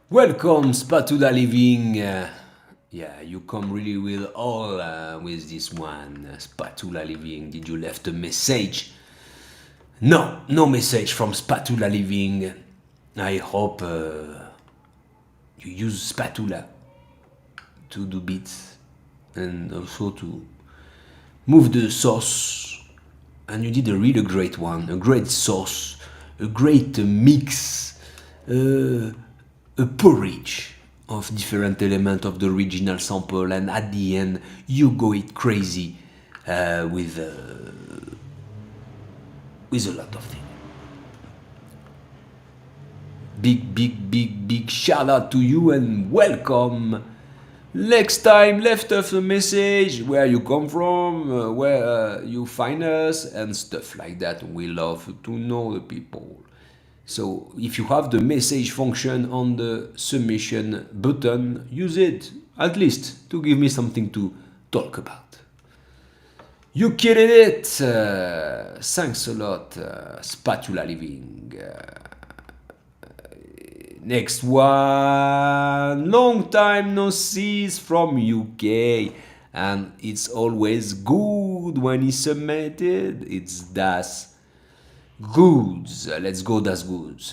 Welcome, Spatula Living. Yeah, you come really well with this one, Spatula Living. Did you left a message? No message from Spatula Living. I hope you use spatula to do beats and also to move the sauce. And you did a really great one, a great sauce, a great mix, a porridge of different elements of the original sample, and at the end you go it crazy with a lot of things. Big shout out to you and welcome. Next time, left us a message where you come from, where you find us, and stuff like that. We love to know the people. So if you have the message function on the submission button, use it, at least, to give me something to talk about. You killed it! Thanks a lot, Spatula Living. Next one, long time no see from UK, and it's always good when it's submitted. It's Das Goods. Let's go, Das Goods.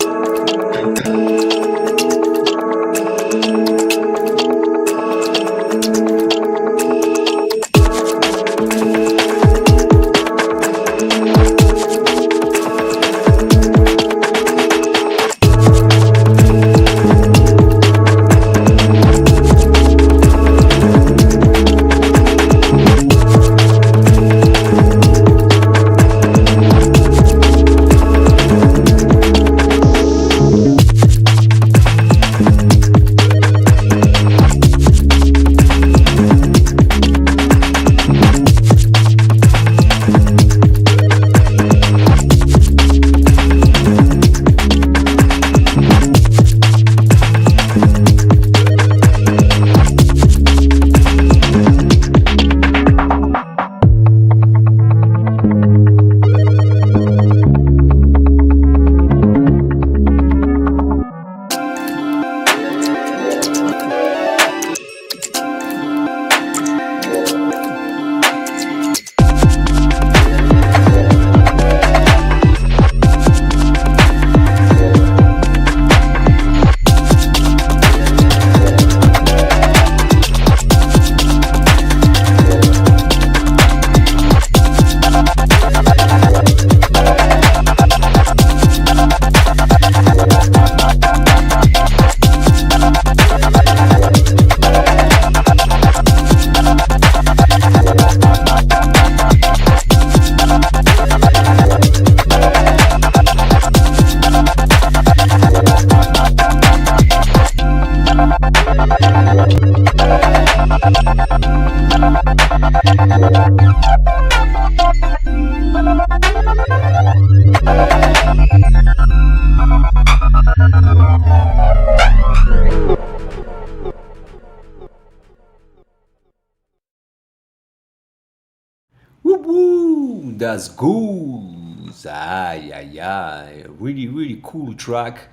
Woo, that's good. Aye, aye, aye. Really, really cool track.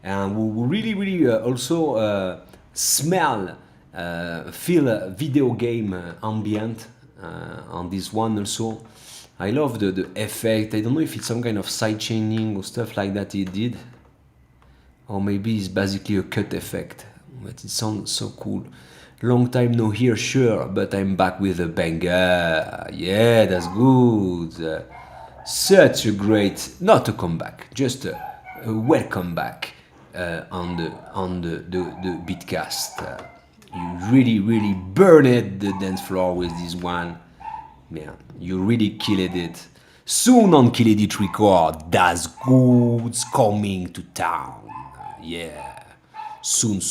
And we really also smell, feel video game ambient on this one also. I love the effect. I don't know if it's some kind of side chaining or stuff like that he did. Or maybe it's basically a cut effect. But it sounds so cool. Long time no hear, sure, but I'm back with a banger. Yeah, that's good. Such a great, not a comeback, just a welcome back on the Beatcast. You really burned the dance floor with this one. Man, you really killed it. Soon on Kill It Record, that's good's coming to town. Yeah. Soon.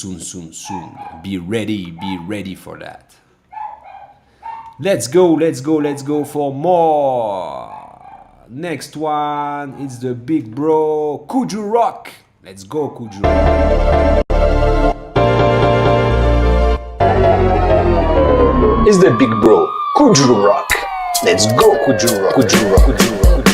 Be ready for that. Let's go for more. Next one is the big bro, Kuju Rock. Let's go, Kuju Rock. It's the big bro, Kuju Rock. Let's go, Kuju Rock. Kuju Rock. Kuju Rock.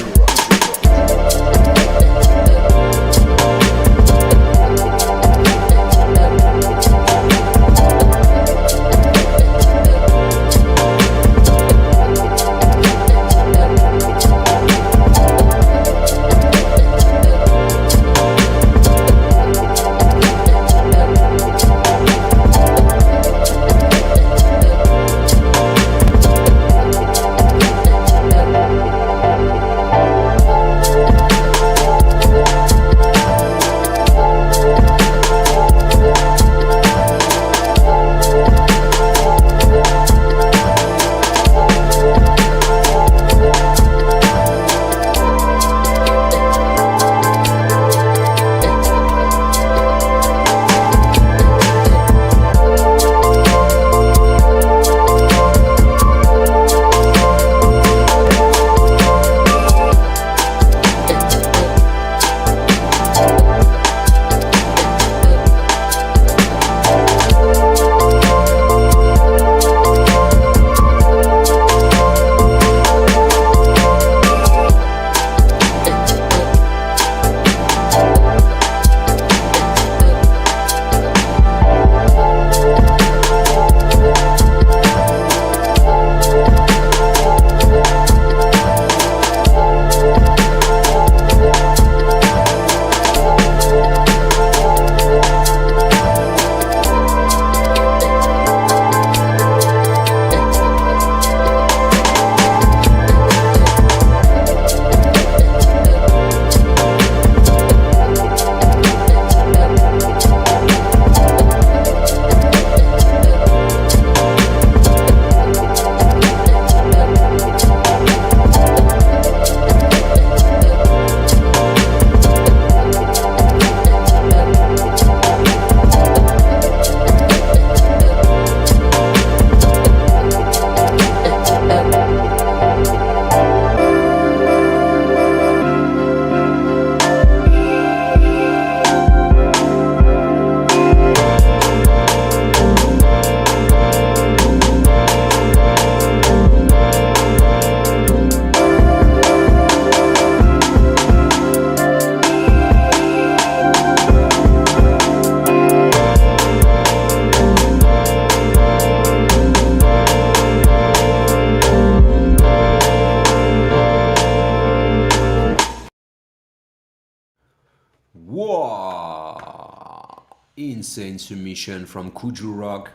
Wow! Insane submission from Kuju Rock.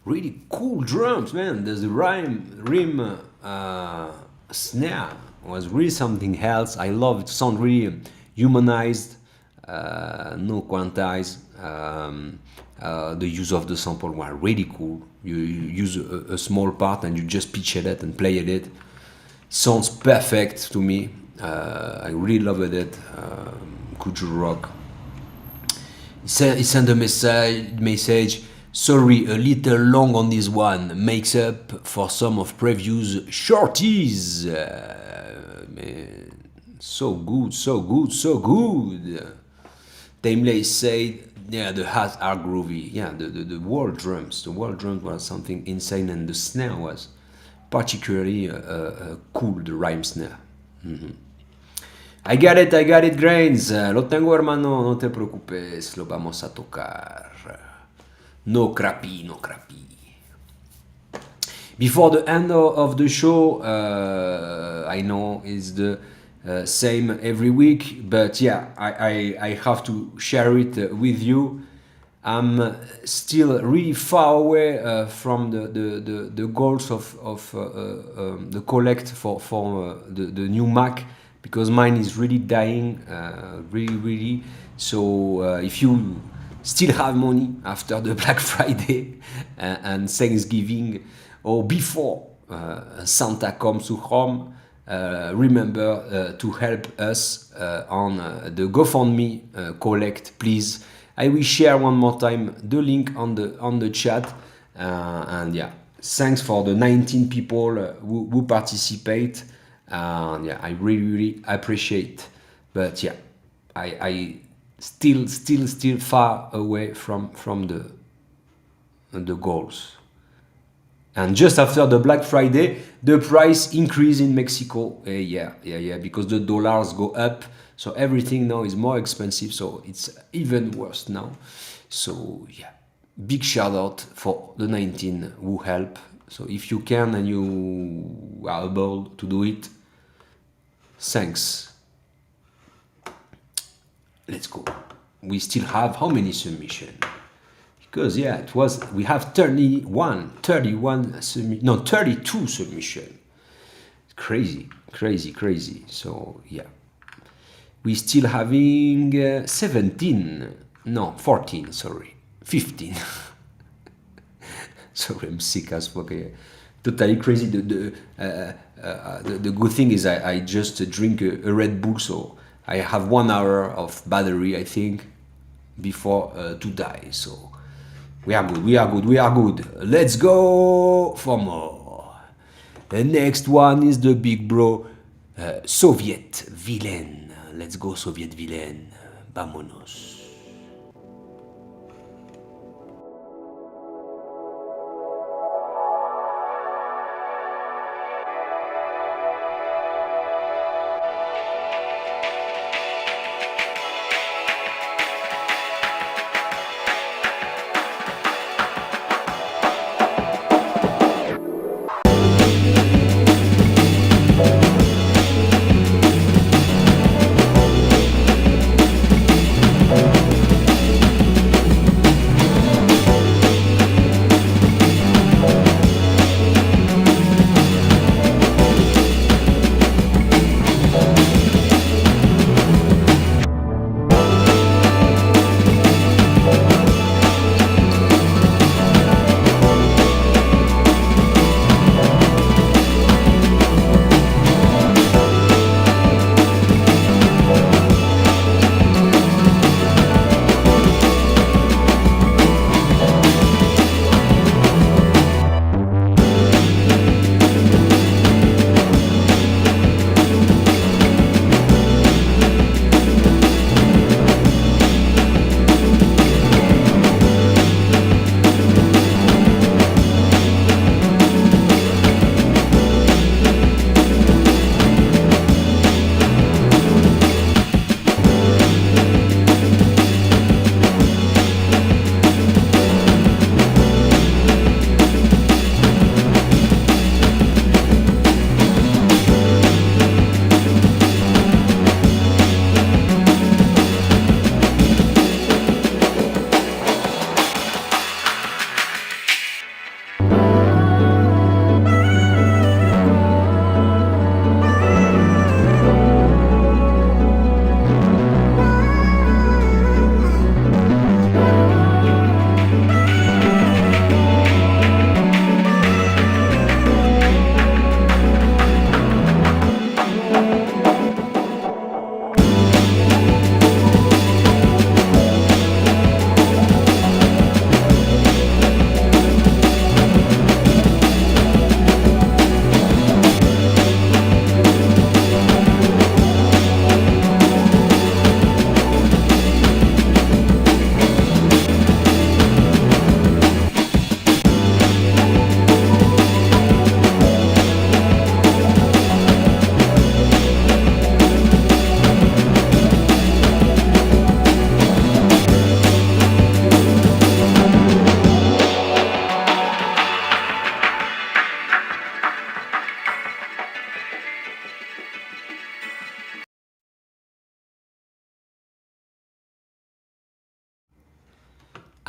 Really cool drums, man. There's the rim snare was really something else. I love it. Sound really humanized, no quantized. The use of the sample was really cool. You use a small part and you just pitch it and play it. Sounds perfect to me. I really loved it. Kuju Rock. He sent a message. Sorry, a little long on this one. Makes up for some of previous shorties. Man, so good. Tamley said, yeah, the hats are groovy. Yeah, the world drums. The world drums was something insane, and the snare was particularly cool, the rhyme snare. I got it, Grains. Lo tengo, hermano, no te preocupes, lo vamos a tocar. No crappy. Before the end of the show, I know it's the same every week, but yeah, I have to share it with you. I'm still really far away from the goals of the collect for the new Mac, because mine is really dying, really. So if you still have money after the Black Friday and Thanksgiving, or before Santa comes to home, remember to help us on the GoFundMe collect, please. I will share one more time the link on the chat, and yeah, thanks for the 19 people who participate. Yeah, I really appreciate. But yeah, I still far away from the goals. And just after the Black Friday, the price increase in Mexico. Yeah, because the dollars go up, so everything now is more expensive. So it's even worse now. So yeah, big shout out for the 19 who help. So if you can and you are able to do it, thanks. Let's go. We still have how many submissions? Because yeah, we have 32 submission. Crazy. So yeah, we still having 15. Sorry, I'm sick as fuck. Totally crazy. The good thing is I just drink a Red Bull, so I have 1 hour of battery, I think, before to die. So we are good. Let's go for more. The next one is the big bro, Soviet Villain. Let's go, Soviet Villain. Vámonos.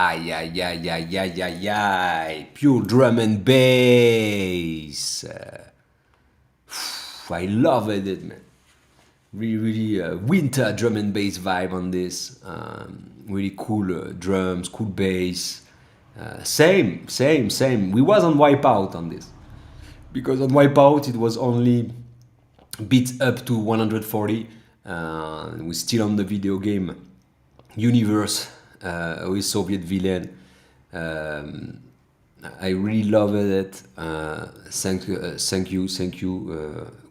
Aye, aye, aye, aye, aye, aye, aye. Pure drum and bass. I love it, man. Really winter drum and bass vibe on this. Really cool drums, cool bass. Same. We was on Wipeout on this. Because on Wipeout it was only beats up to 140. We're still on the video game universe with Soviet villain. I really loved it. Thank you.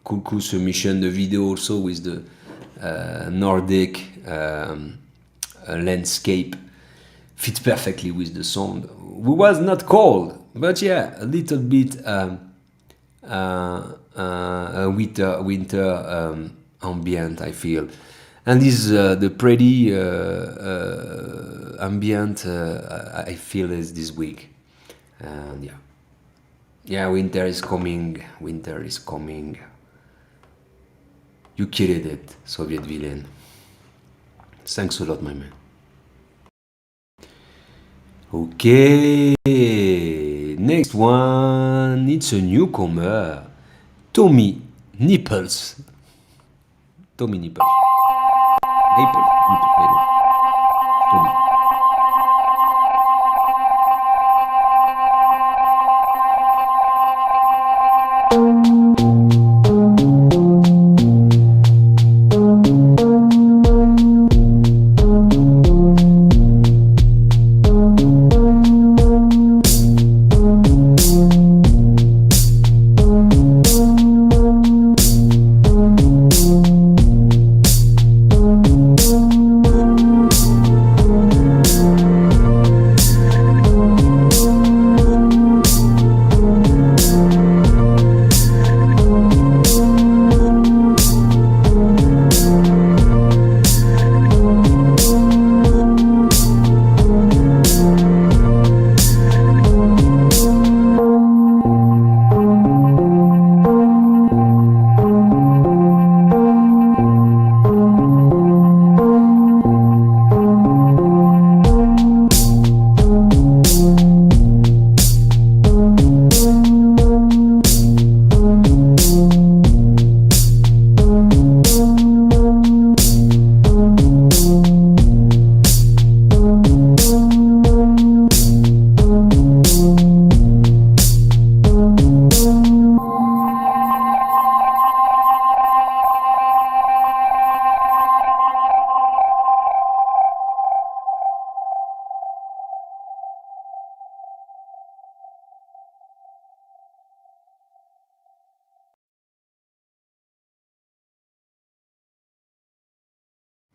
Cool submission. The video also with the Nordic landscape fits perfectly with the sound. We was not cold, but yeah, a little bit winter ambient, I feel. And this the pretty ambient I feel is this week. And yeah, winter is coming. You killed it, Soviet villain. Thanks a lot, my man. Okay, next one. It's a newcomer, Tommy Nipples. Tommy Nipples. Nipples. Tommy.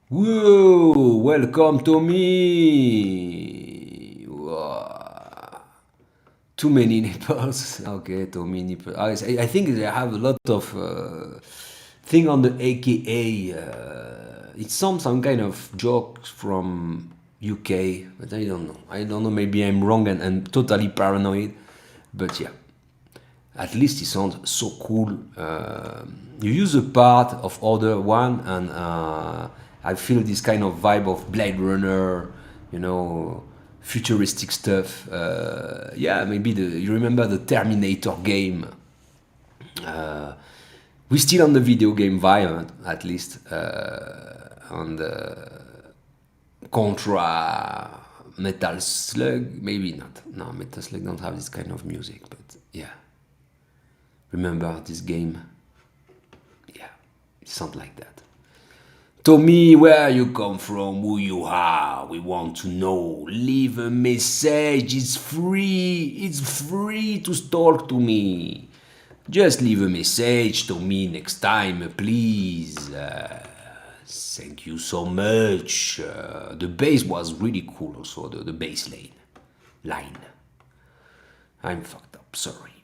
Whoa, welcome to me. Whoa. Too many nipples. Okay, too many nipples. I think they have a lot of thing on the AKA. It's some kind of joke from UK, but I don't know. Maybe I'm wrong and totally paranoid. But yeah, at least it sounds so cool. You use a part of other one and I feel this kind of vibe of Blade Runner, futuristic stuff. Maybe you remember the Terminator game. We're still on the video game vibe, at least. On the Contra, Metal Slug, maybe not. No, Metal Slug don't have this kind of music, but yeah. Remember this game? Yeah, it sounds like that. Tommy, where you come from, who you are, we want to know. Leave a message, it's free to talk to me. Just leave a message to me next time, please. Thank you so much. The bass was really cool also, the bass line. I'm fucked up, sorry.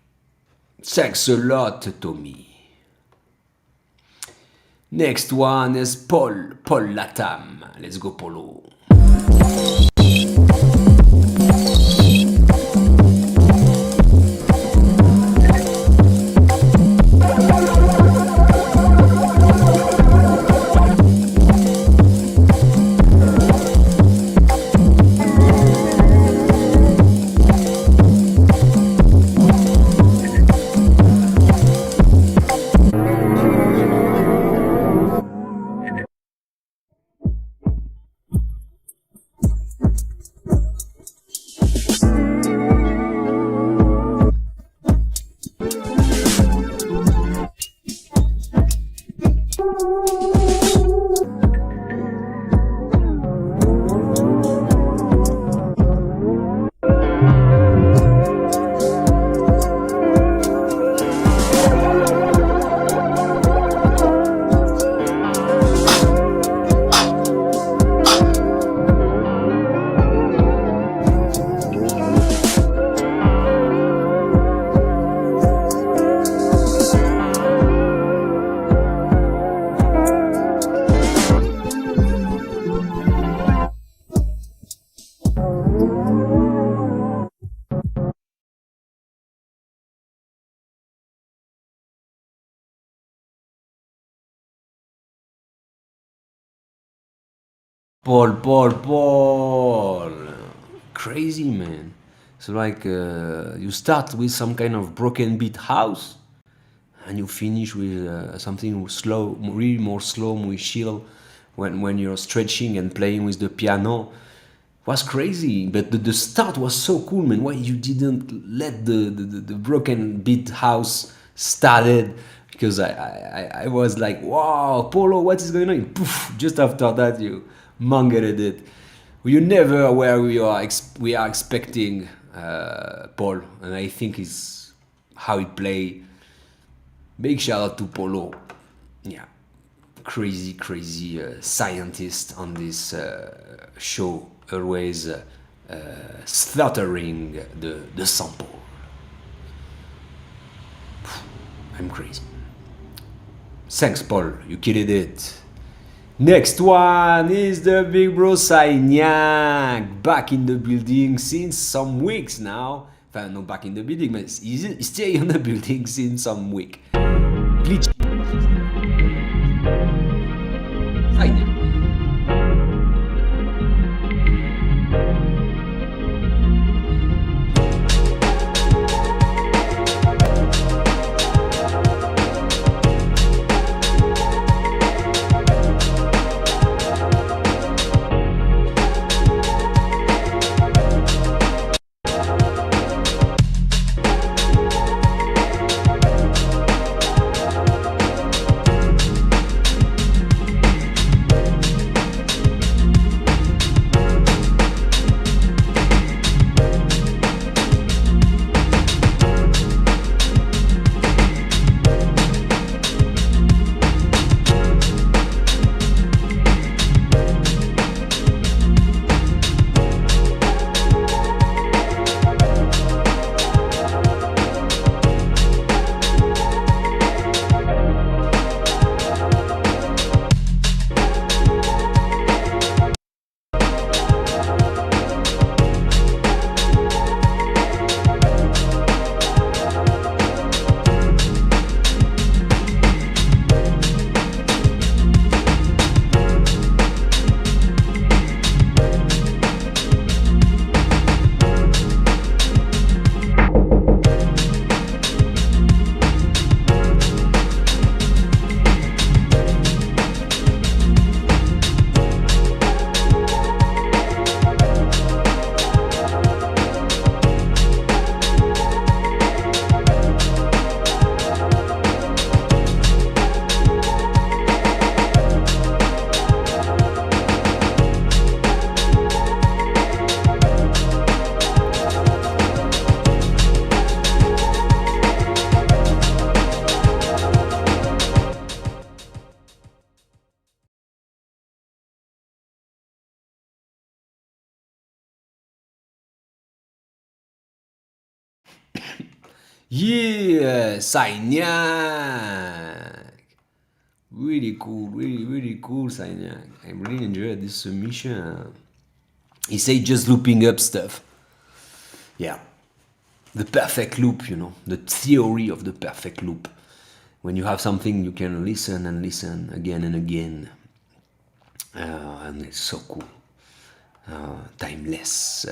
Thanks a lot, Tommy. Next one is Paul Latam. Let's go, Polo. Paul. Crazy, man. So like you start with some kind of broken beat house and you finish with something slow, really more slow, more chill when you're stretching and playing with the piano. Was crazy, but the start was so cool, man. Why you didn't let the broken beat house started? Because I was like, wow, Polo, what is going on? And poof, just after that, you mangled it. You never where we are expecting Paul, and I think it's how he play. Big shout out to Polo. Yeah, crazy scientist on this show, always slaughtering the sample. I'm crazy. Thanks, Paul. You killed it. Next one is the big bro Saignac, back in the building since some weeks now. Enfin, not back in the building, but he's still in the building since some week. Glitch. Saignac. Yeah, Saignac. Really cool, really cool, Saignac. I really enjoyed this submission. He said just looping up stuff. Yeah, the perfect loop, the theory of the perfect loop. When you have something you can listen and listen again and again. And it's so cool. Timeless.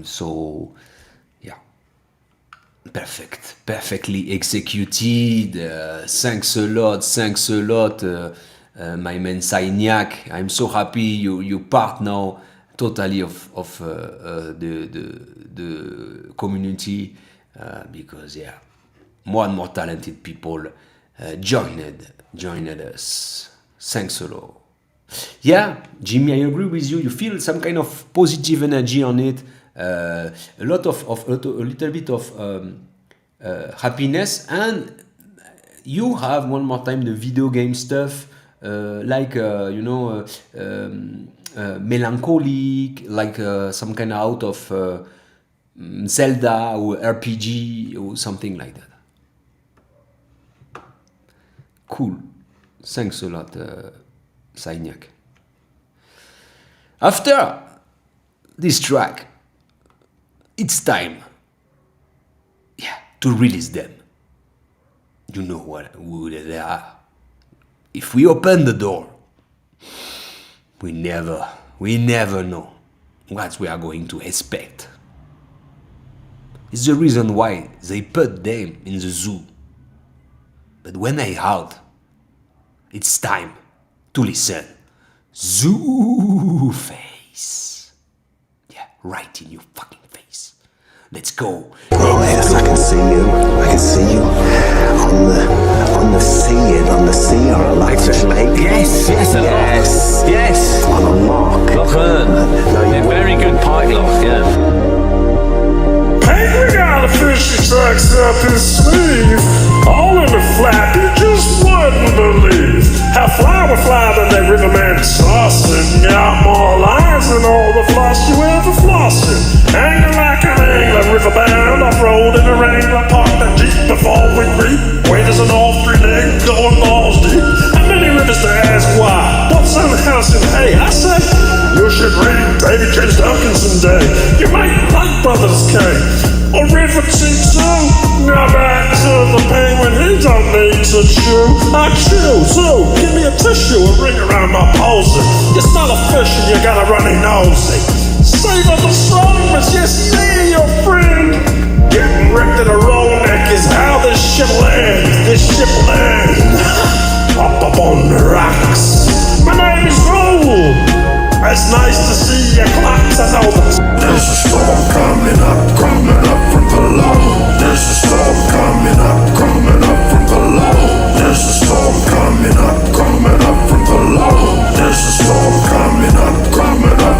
So, yeah. Perfectly executed. Thanks a lot, my man Saignac. I'm so happy you part now totally of the community because more and more talented people joined us. Thanks a lot. Yeah, Jimmy, I agree with you. You feel some kind of positive energy on it. A little bit of happiness, and you have one more time the video game stuff, melancholic, like some kind of out of Zelda or RPG or something like that. Cool. Thanks a lot, Saignac. After this track, it's time, to release them. You know who they are. If we open the door, we never know what we are going to expect. It's the reason why they put them in the zoo. But when they out, it's time to listen. Zoo face. Yeah, right in your fucking face. Let's go. Oh yes, I can see you. I can see you on the sea and on the sea or a large lake. Yes, yes. On a lock. Loch Earn. A very good pike lock, yeah. Penguin got a fish he tucks up his sleeve, all in the flap you just wouldn't believe. How flower fly than that riverman tossing, got more lines than all the floss you ever flossing. Angling like an angler, riverbound, off-road in a wrangler, park that Jeep before we reap. Waiters an all three leg, going balls deep. How many rivers to ask why? What's on the house in hay? I say, you should read David J. Duncan someday. You might like Brothers K. A river cheap too. Now back to the penguin, he don't need to chew. I chew too. Give me a tissue, a ring around my palsy. You smell a fish and you got a runny nosy. Savor the strong, but you see your friend. Getting wrecked in a roll neck is how this ship lands. This ship lands. Up on the rocks. My name is Roll. It's nice to see your clocks, I know that. There's a storm coming up from below. There's a storm coming up from below. There's a storm coming up from below. There's a storm coming up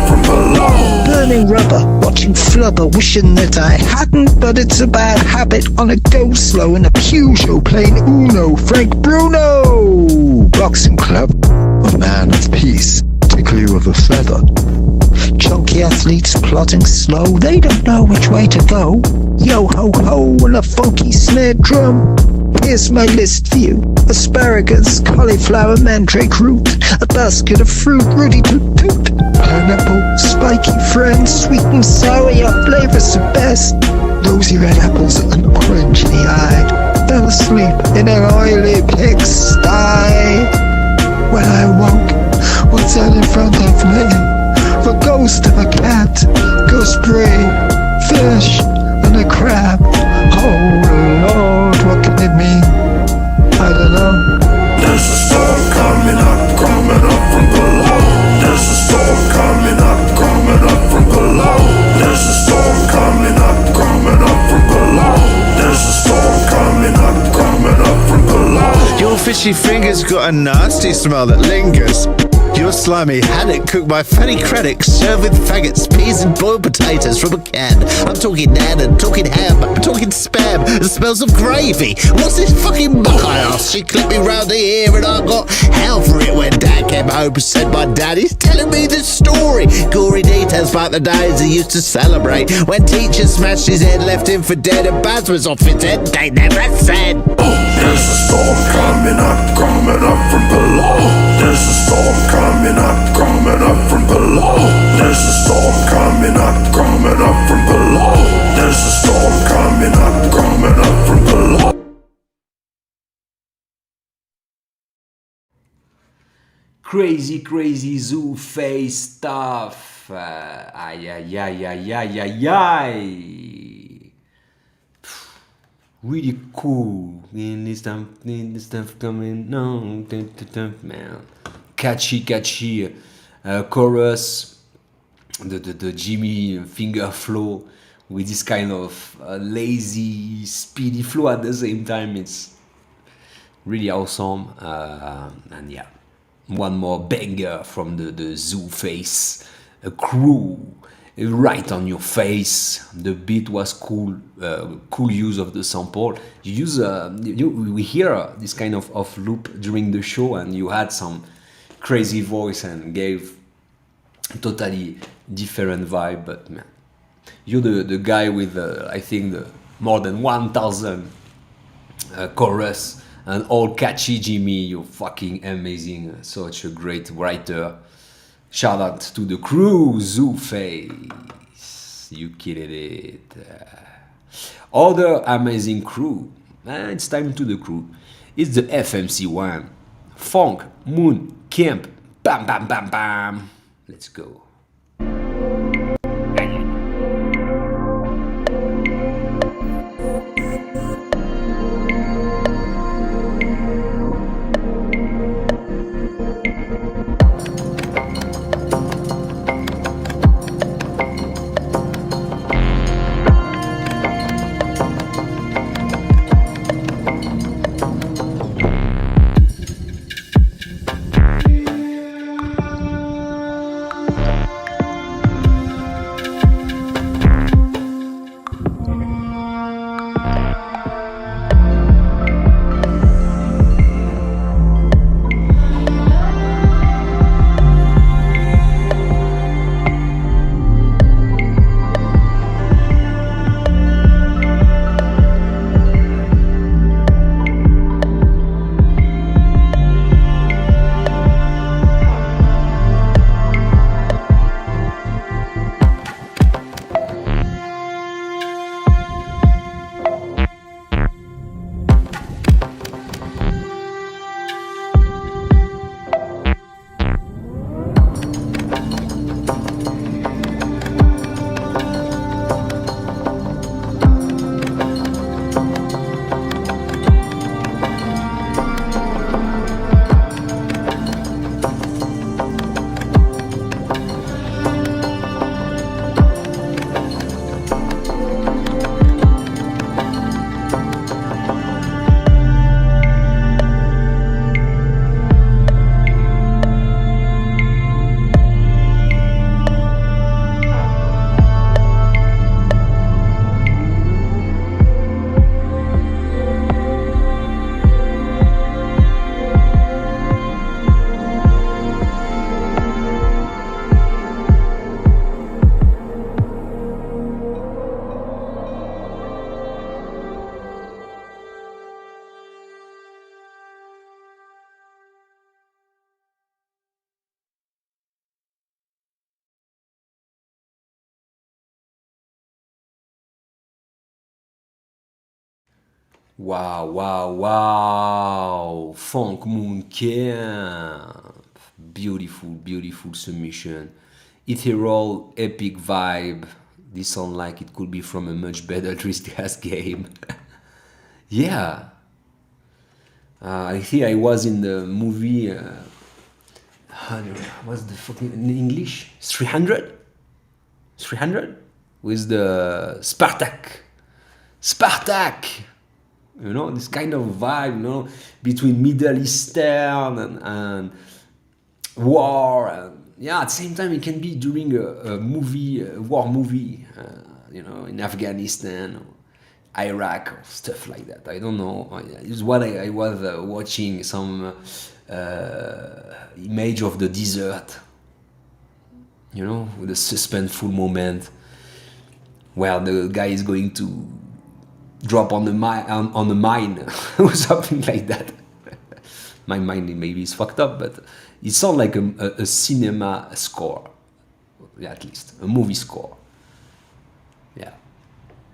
from below. Burning rubber, watching flubber, wishing that I hadn't, but it's a bad habit on a go slow in a Peugeot playing Uno. Frank Bruno, boxing club, a man of peace. Tickle you with a feather. Chunky athletes plodding slow, they don't know which way to go. Yo ho ho and a funky snare drum. Here's my list for you: asparagus, cauliflower, mandrake root, a basket of fruit, Rudy toot toot, pineapple, spiky friend, sweet and sour, your flavors are best. Rosy red apples and orangey eyed, fell asleep in an oily pigsty. When I woke, what's that in front of me? The ghost of a cat, gooseberry, fish, and a crab. Oh Lord, what can it mean? I don't know. There's a storm coming up from below. There's a storm coming up from below. There's a storm coming up from below. There's a storm coming up from below. Your fishy fingers got a nasty smell that lingers. Your slimy haddock cooked by Fanny Craddock, served with faggots, peas and boiled potatoes from a can. I'm talking nan and talking ham, I'm talking spam, the smells of gravy. What's this fucking muck, I asked? She clipped me round the ear and I got hell for it when Dad came home and said my daddy's telling me the story. Gory details about the days he used to celebrate when teachers smashed his head, left him for dead, and Baz was off his head. They never said. There's a storm coming up from below. There's a storm coming up from below. There's a storm coming up from below. There's a storm coming up from below. Crazy zoo face stuff. Really cool. This stuff coming. No, man. Catchy chorus. The Jimmy finger flow with this kind of lazy, speedy flow at the same time. It's really awesome. And yeah, one more banger from the zoo face. A crew right on your face. The beat was cool. Cool use of the sample. You use we hear this kind of loop during the show, and you had some crazy voice and gave totally different vibe. But man, you're the guy with I think the more than 1,000 chorus and all catchy. Jimmy, you're fucking amazing. Such a great writer. Shout out to the crew, Zoo Face. You killed it. Other amazing crew. It's time to the crew. It's the FMC one. Funk, Moon, Camp, Bam, bam, bam, bam. Let's go. Wow, wow, wow! Funk Moon Camp. Beautiful, beautiful submission. Ethereal, epic vibe. This sounds like it could be from a much better Tristias game. Yeah. I think I was in the movie. What's the fucking in English? 300? 300? With the Spartak. Spartak! You know, this kind of vibe, you know, between Middle Eastern and war. And, yeah, at the same time, it can be during a movie, a war movie, you know, in Afghanistan or Iraq or stuff like that. I don't know. It's what I was watching some image of the desert, you know, with a suspenseful moment where the guy is going to drop on the mine or something like that. My mind maybe is fucked up, but it sounds like a cinema score, yeah, at least a movie score. Yeah,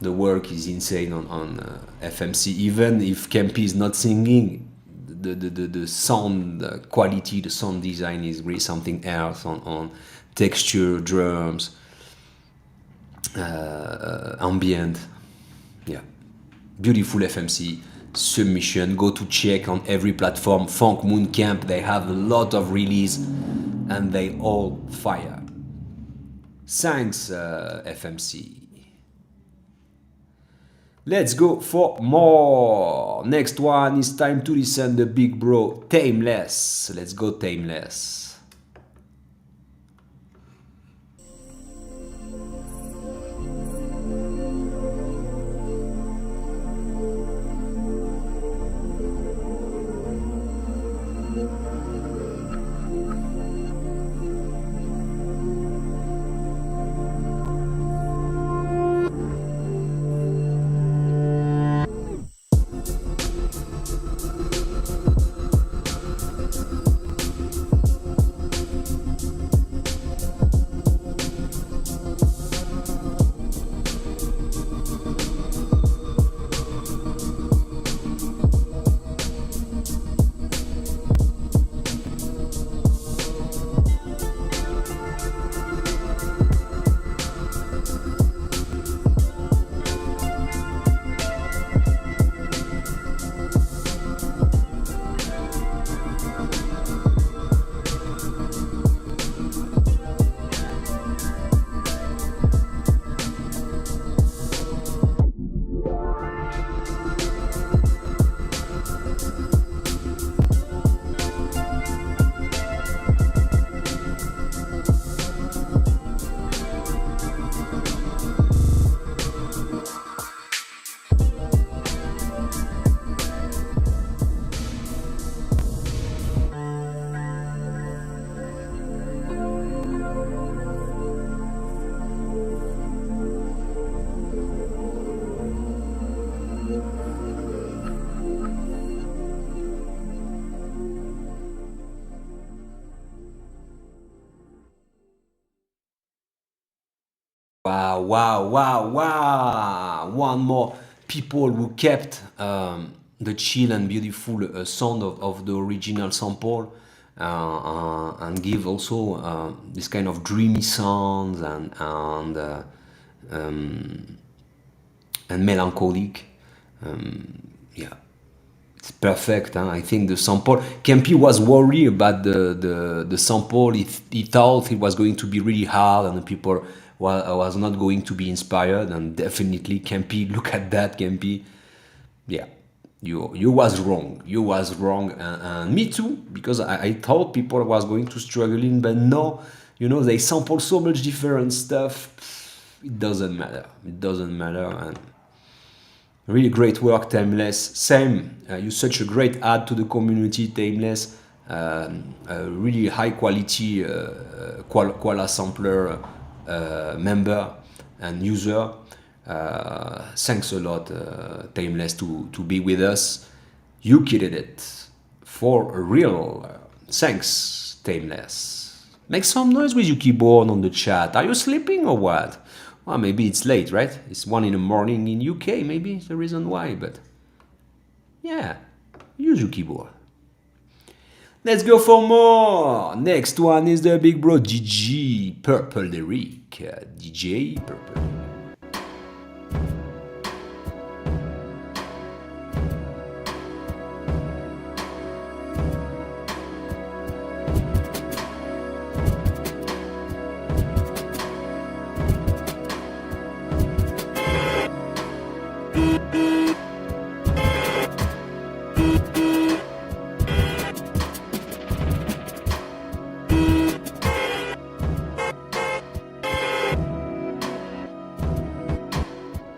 the work is insane on FMC. Even if Kempi is not singing, the sound quality, the sound design is really something else on texture, drums, ambient. Yeah. Beautiful FMC submission. Go to check on every platform. Funk Moon Camp, they have a lot of release and they all fire. Thanks, FMC. Let's go for more. Next one is time to listen the big bro Tameless. Let's go Tameless. Wow, wow, wow, wow. One more people who kept the chill and beautiful sound of the original sample and give also this kind of dreamy sounds um, and melancholic. Yeah, it's perfect. Huh? I think the sample. Kempi was worried about the sample. He thought it was going to be really hard, and the people was not going to be inspired. And definitely, Kempi, look at that, Kempi. Yeah, you was wrong. You was wrong, and me too, because I thought people was going to struggling, but no, they sample so much different stuff. It doesn't matter. It doesn't matter, and really great work, Timeless. Same, you're such a great add to the community, Timeless. A really high quality Koala sampler member and user. Thanks a lot, Timeless, to be with us. You killed it for real. Thanks, Timeless. Make some noise with your keyboard on the chat. Are you sleeping or what? Well, maybe it's late, right? It's 1 in the morning in UK, maybe it's the reason why, but yeah, use your keyboard. Let's go for more. Next one is the big bro DJ Purple Derrick. DJ Purple.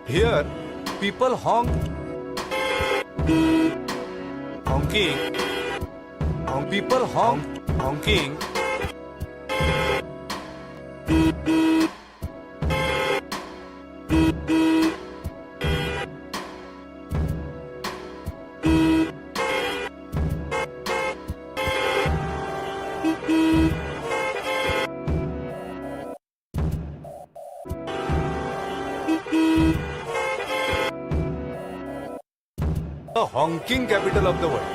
Here, people honking. People honking. The honking capital of the world.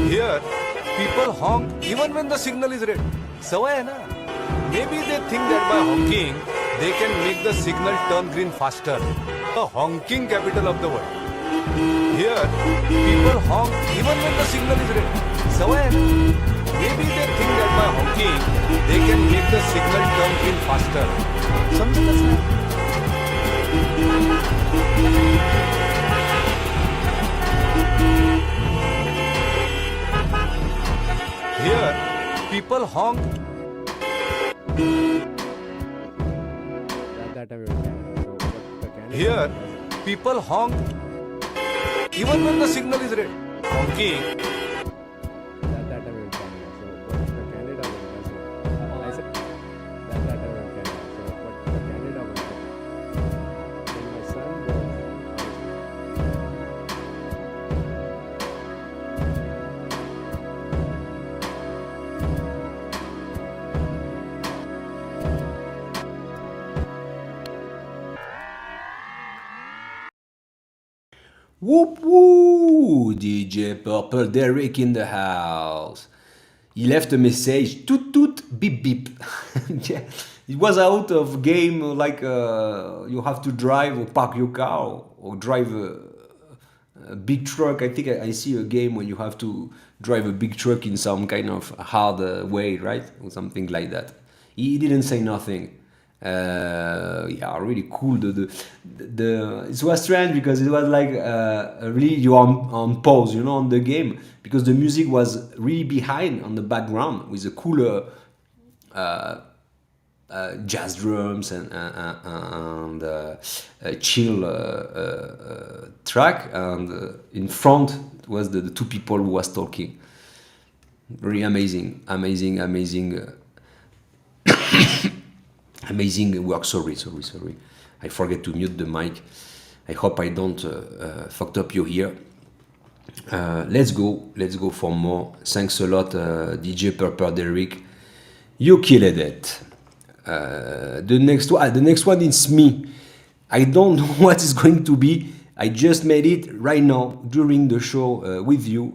Here, people honk even when the signal is red. Sawai hai na? Maybe they think that by honking, they can make the signal turn green faster. The honking capital of the world. Here, people honk even when the signal is red. Sawai hai na? Maybe they think that by honking, they can make the signal turn green faster. समझे कैसे? Here, people honk. Here, people honk even when the signal is red. Honking. Whoop woo! DJ Purple Derrick in the house. He left a message, toot toot, beep beep. Yeah. It was out of game like you have to drive or park your car or drive a big truck. I think I see a game where you have to drive a big truck in some kind of hard way, right? Or something like that. He didn't say nothing. Yeah, really cool. It was strange because it was like really you are on pause, on the game, because the music was really behind on the background with a cooler jazz drums and chill track, and in front was the two people who was talking. Very amazing. Amazing work. Sorry. I forget to mute the mic. I hope I don't fucked up your ear. Let's go for more. Thanks a lot, DJ Purple Derrick. You killed it. The next one is me. I don't know what it's going to be. I just made it right now during the show with you.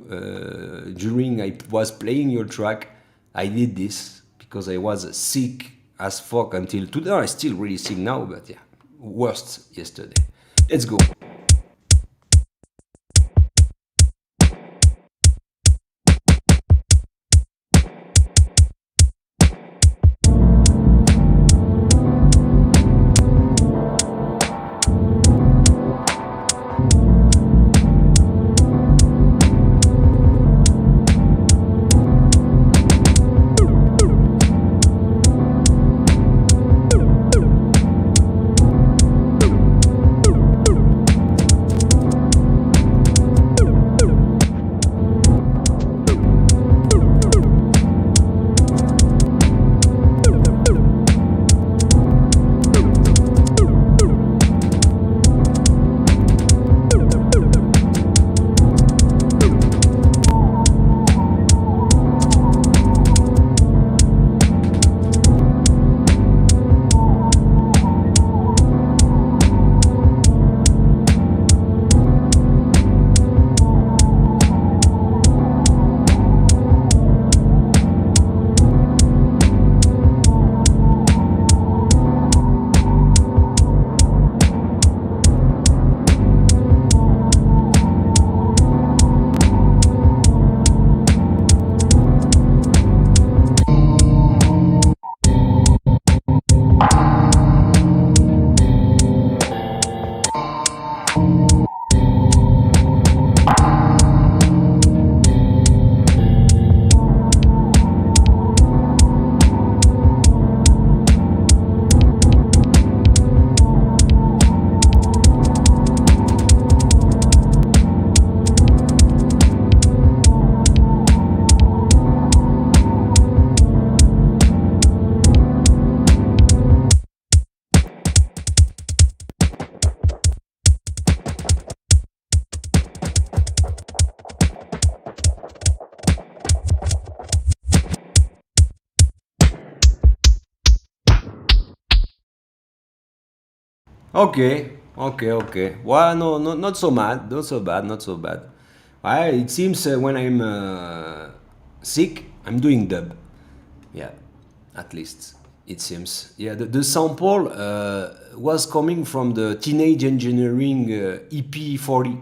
During I was playing your track, I did this because I was sick as fuck until today. I'm still really sick now, but yeah, worst yesterday. Let's go. Okay. Well, no, not so bad. Not so bad. It seems when I'm sick, I'm doing dub. Yeah, at least it seems. Yeah, the sample was coming from the Teenage Engineering EP40.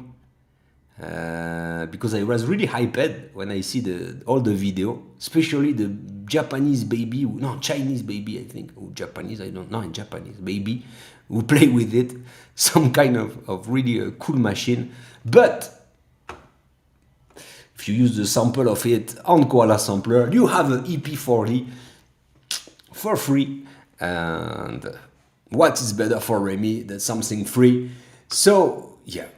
Because I was really hyped when I see all the video, especially the Chinese baby, I think, or Japanese, I don't know, Japanese baby who play with it, some kind of really cool machine. But if you use the sample of it on Koala Sampler, you have an EP40 for free. And what is better for Remy than something free? So, yeah.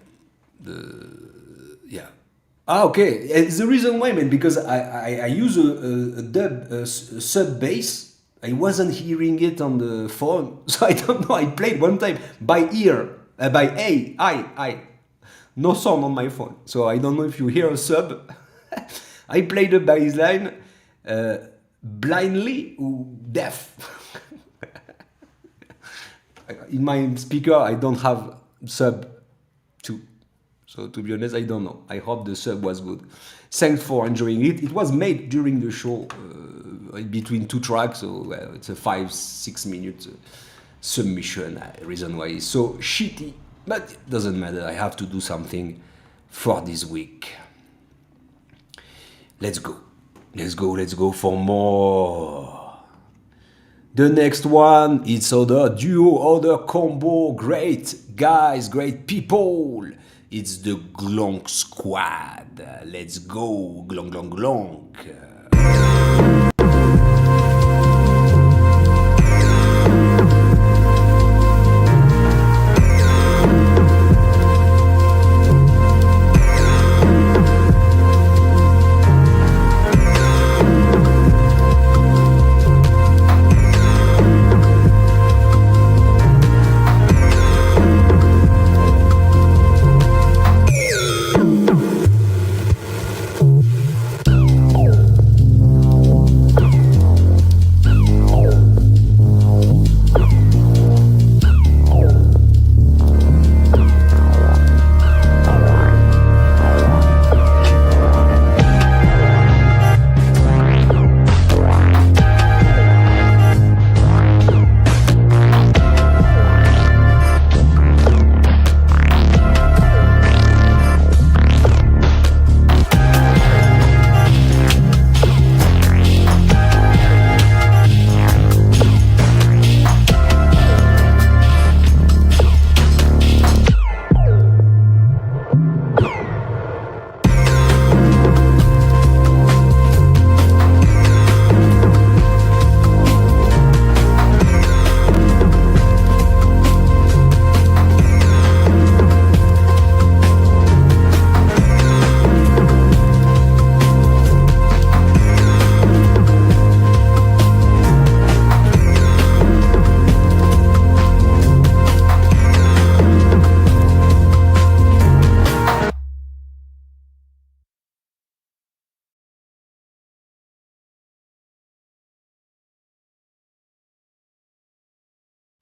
Okay. It's the reason why, man, because I use a dub sub bass. I wasn't hearing it on the phone, so I don't know. I played one time by ear, by eye. No sound on my phone, so I don't know if you hear a sub. I played the bass line blindly or deaf. In my speaker, I don't have sub 2. So to be honest, I don't know. I hope the sub was good. Thanks for enjoying it. It was made during the show between 2 tracks, so it's a 5-6 minute submission. Reason why it's so shitty, but it doesn't matter. I have to do something for this week. Let's go for more. The next one, it's other duo, other combo. Great guys, great people. It's the Glonk Squad. Let's go, glonk, glonk, glonk.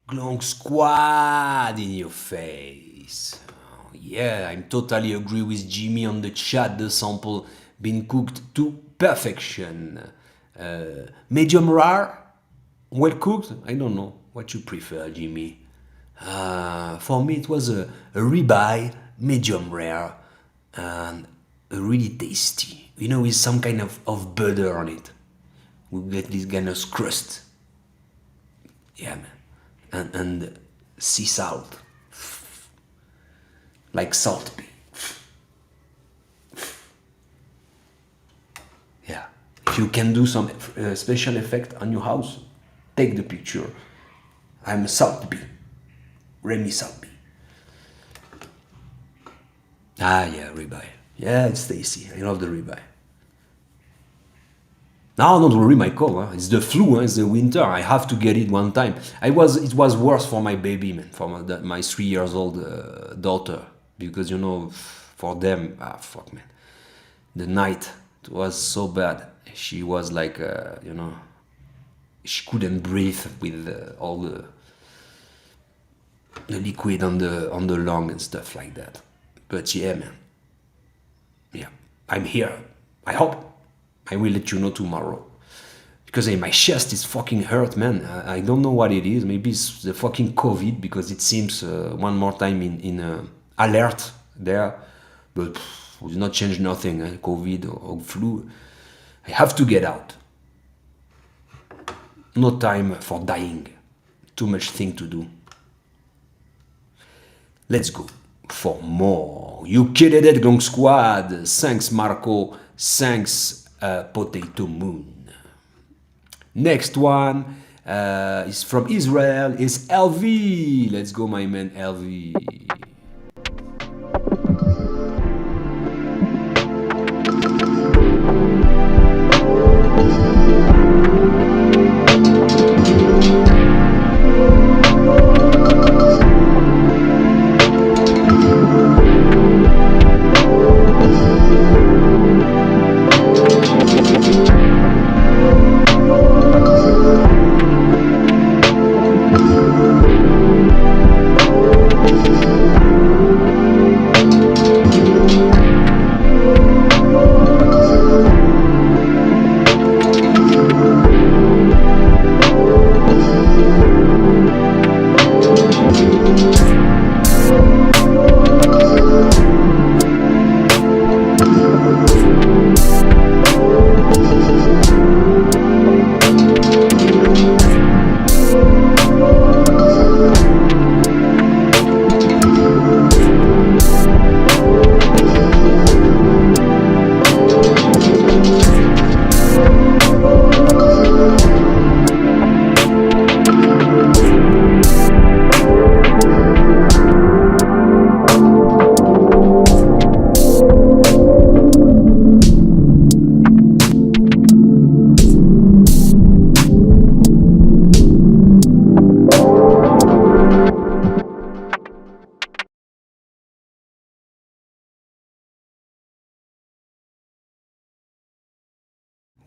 Glonk Squad in your face. Oh, yeah, I'm totally agree with Jimmy on the chat. The sample been cooked to perfection. Medium rare, well cooked. I don't know what you prefer, Jimmy. For me, it was a ribeye, medium rare, and really tasty. You know, with some kind of butter on it. We get this kind of crust. Yeah, man. And sea salt. Like salt pea. Yeah. If you can do some special effect on your house, take the picture. I'm a salt pea. Remy salt pea. Ah, yeah, ribeye. Yeah, it's tasty. I love the ribeye. Now, don't worry, Michael. It's the flu. It's the winter. I have to get it one time. It was worse for my baby, man, for my 3 years old daughter, because you know, for them, fuck, man, the night it was so bad. She was like, you know, she couldn't breathe with all the liquid on the lung and stuff like that. But yeah, man. Yeah, I'm here. I hope. I will let you know tomorrow. Because my chest is fucking hurt, man. I don't know what it is. Maybe it's the fucking COVID, because it seems one more time in alert there. But it will not change nothing, COVID or flu. I have to get out. No time for dying. Too much thing to do. Let's go for more. You killed it, Glonk Squad. Thanks, Marco. Thanks, Potato Moon. Next one is from Israel. Is LV. Let's go, my man, LV.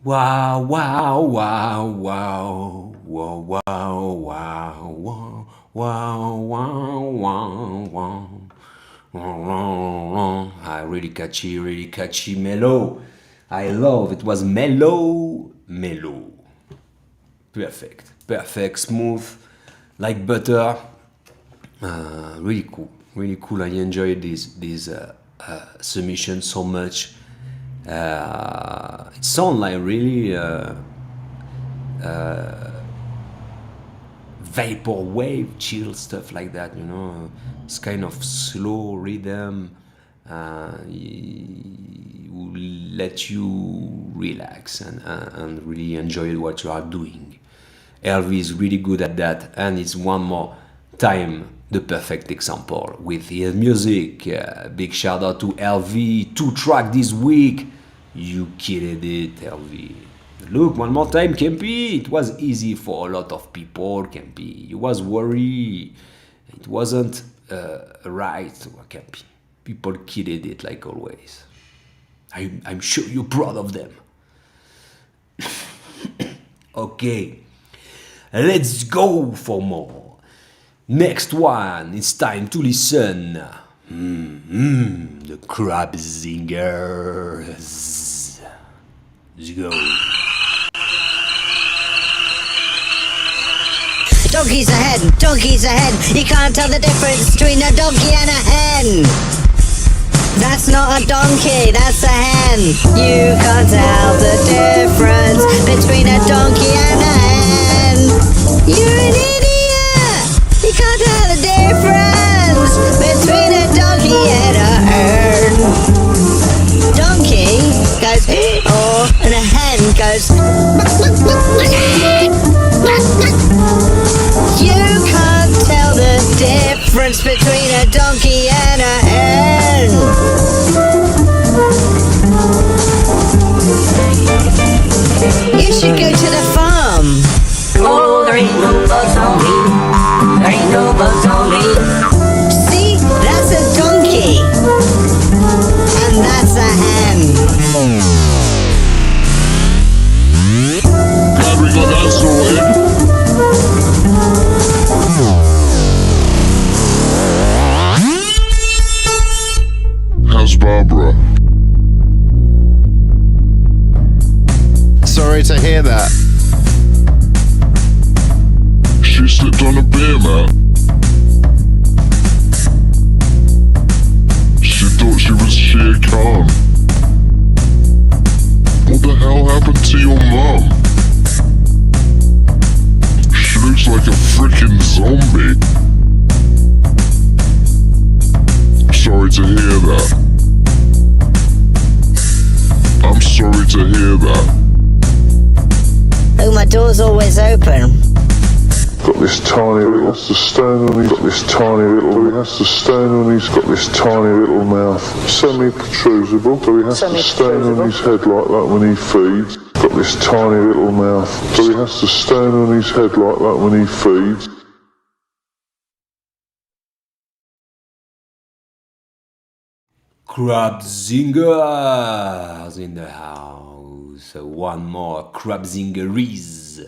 Wow, wow, wow, wow, wow, wow, wow, wow, wow, wow, wow. Really catchy mellow. I love it. Was mellow. Perfect, smooth, like butter. Really cool. I enjoyed this submission so much. It sounds like really vaporwave, chill stuff like that. You know, it's kind of slow rhythm. Will let you relax and really enjoy what you are doing. LV is really good at that, and it's one more time the perfect example with his music. Big shout out to LV. 2 track this week. You killed it, LV. Look, one more time, Kempy. It was easy for a lot of people, Kempy. You was worried. It wasn't right, Kempy. People killed it like always. I'm sure you're proud of them. Okay, let's go for more. Next one, it's time to listen. The crab zingers. Let's go. Donkey's a hen, donkey's a hen. You can't tell the difference between a donkey and a hen. That's not a donkey, that's a hen. You can't tell the difference between a donkey and a hen. You're an idiot! You can't tell the difference between a donkey and a hen. Donkey goes oh, and a hen goes. You can't tell the difference between a donkey and a hen. You should go to the farm. Oh, there ain't no bugs on me. There ain't no bugs on me. See, that's a donkey. And that's a hen. Glad we got that sorted. How's Barbara? Sorry to hear that. She slipped on a beer mat. She thought she was Shere Khan. What the hell happened to your mum? She looks like a freaking zombie. Sorry to hear that. I'm sorry to hear that. Oh, my door's always open. Got this tiny little, has to stand on his, got this tiny little, he has to stand on his, got this tiny little mouth, semi-protrusible, so he has to stand on his head like that when he feeds. Got this tiny little mouth, so he has to stand on his head like that when he feeds. Crab zingers in the house. One more crab zingeries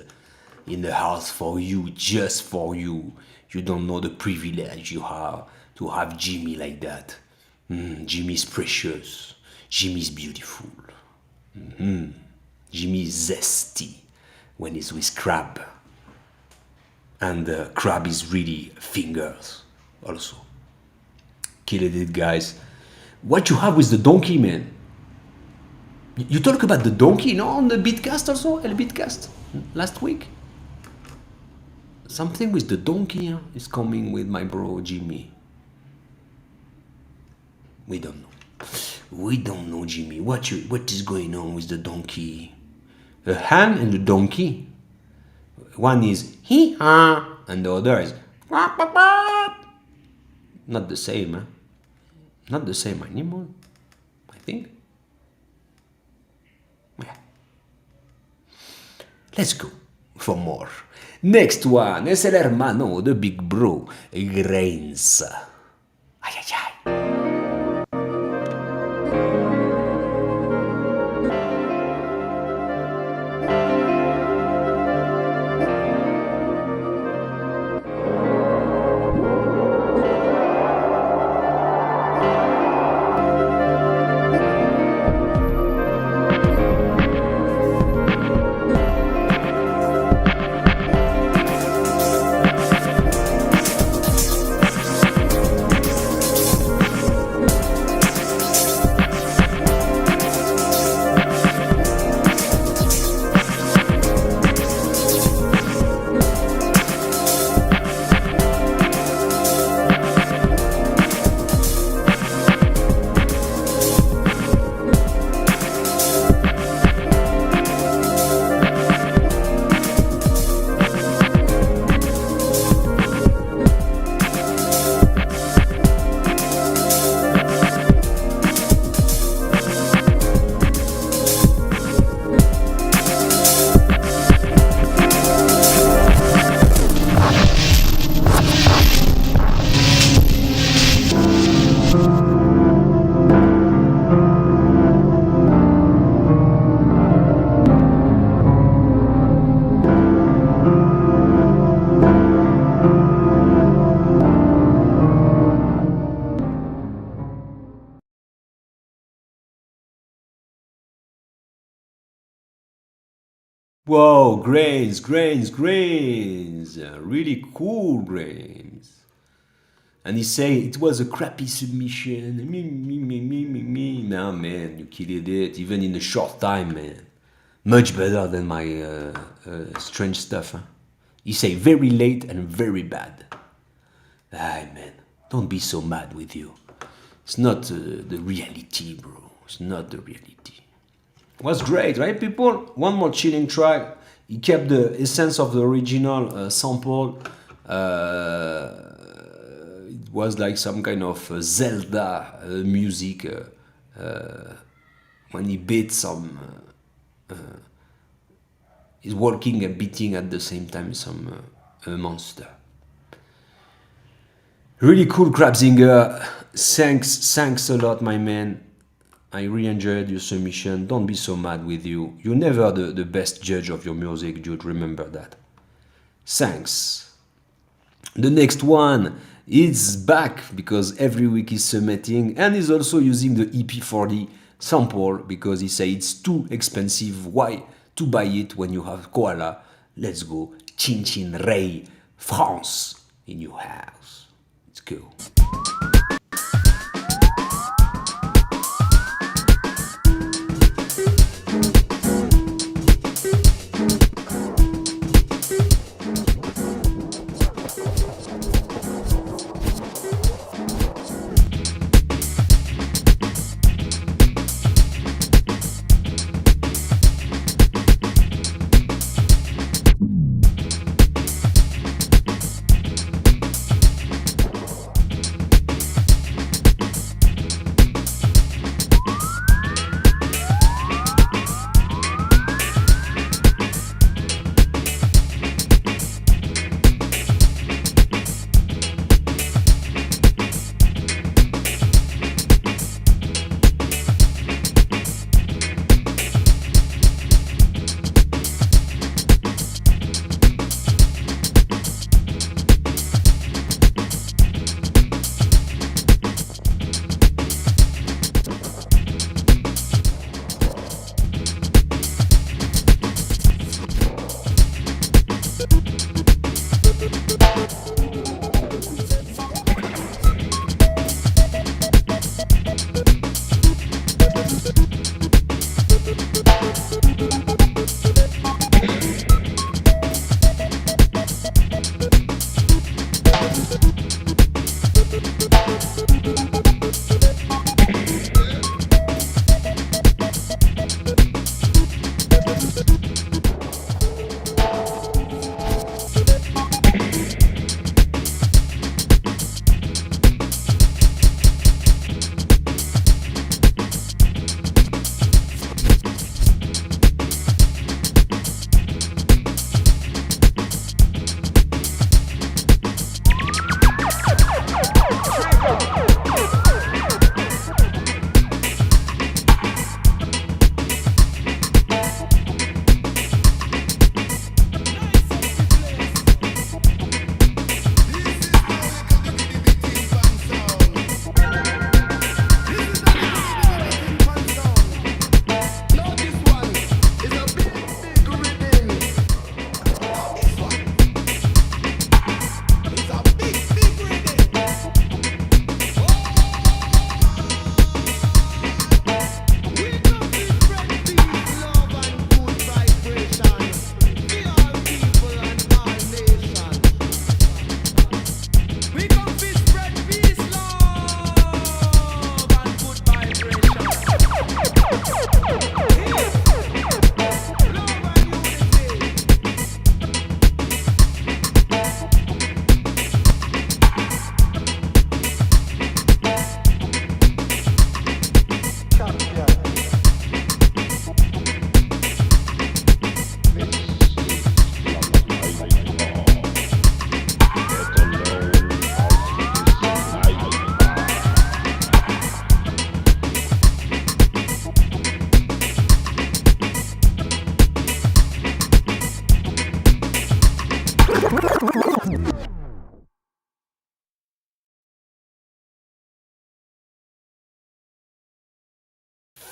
in the house for you, just for you. You don't know the privilege you have to have Jimmy like that. Jimmy's precious. Jimmy's beautiful. Jimmy's zesty when he's with crab. And crab is really fingers also. Killed it, guys. What you have with the donkey, man? You talk about the donkey, no, on the Beatcast also, El Beatcast, last week. Something with the donkey is coming with my bro Jimmy. We don't know. We don't know, Jimmy. What is going on with the donkey? A hen and a donkey. One is hee-ha, and the other is not the same, huh? Not the same animal, I think. Yeah. Let's go for more. Next one es el hermano de Big Bro, Grains. Ay, ay, ay. Whoa, grains. Really cool grains. And he say it was a crappy submission. Me. Nah, man, you killed it, even in a short time, man. Much better than my strange stuff. Huh? He say very late and very bad. Aye, man, don't be so mad with you. It's not the reality, bro. It's not the reality. Was great, right, people? One more chilling track. He kept the essence of the original sample. It was like some kind of Zelda music when he beat some. He's walking and beating at the same time some monster. Really cool, Crabzinger. Thanks a lot, my man. I really enjoyed your submission. Don't be so mad with you. You're never the best judge of your music, dude. Remember that. Thanks. The next one is back because every week he's submitting and he's also using the EP40 sample because he said it's too expensive. Why to buy it when you have Koala? Let's go. Chin Chin Ray, France in your house. Let's go.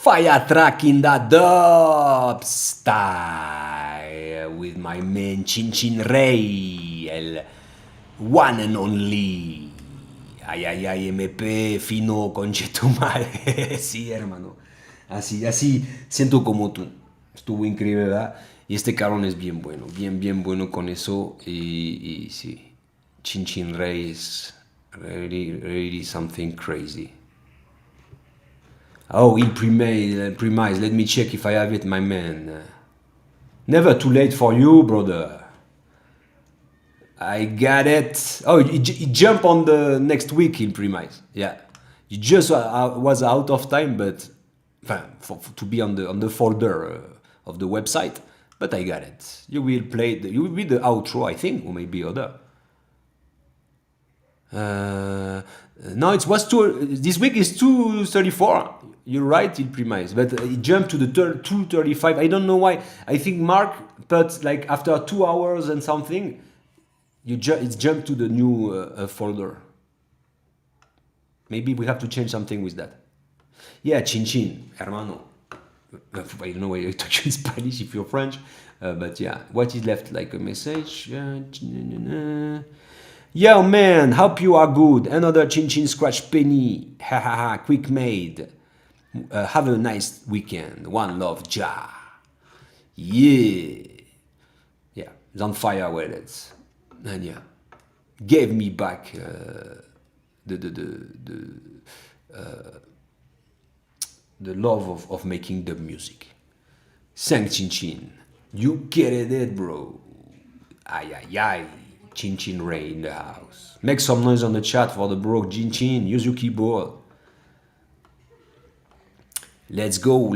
Fire track in the dub style with my man Chin Chin Ray, el one and only. Ay, ay, ay, MP fino conchetumare. Sí, hermano. Así siento como tú. Estuvo increíble, ¿verdad? Y este cabrón es bien bueno, bien bueno con eso. Y sí, Chin Chin Ray is really something crazy. Oh, il premise. Let me check if I have it, my man. Never too late for you, brother. I got it. Oh, it jump on the next week in premise. Yeah, you just was out of time, but to be on the folder of the website. But I got it. You will play. You will be the outro, I think, or maybe other. No, it was this week is 2:34. You're right, il premise, but it jumped to the 2:35. I don't know why. I think Mark put like after 2 hours and something, it's jumped to the new folder. Maybe we have to change something with that. Yeah, Chin Chin, hermano. I don't know why you talk in Spanish if you're French, but yeah, what is left like a message? Yo man, hope you are good. Another Chin Chin scratch penny. Ha ha ha, quick made. Have a nice weekend. One love, Ja. Yeah. Yeah, it's on fire with it. And yeah, gave me back the love of making the music. Thanks, Chin Chin. You get it, bro. Ay, ay, ay. Chin Chin Ray in the house. Make some noise on the chat for the broke Chin Chin. Use your keyboard. Let's go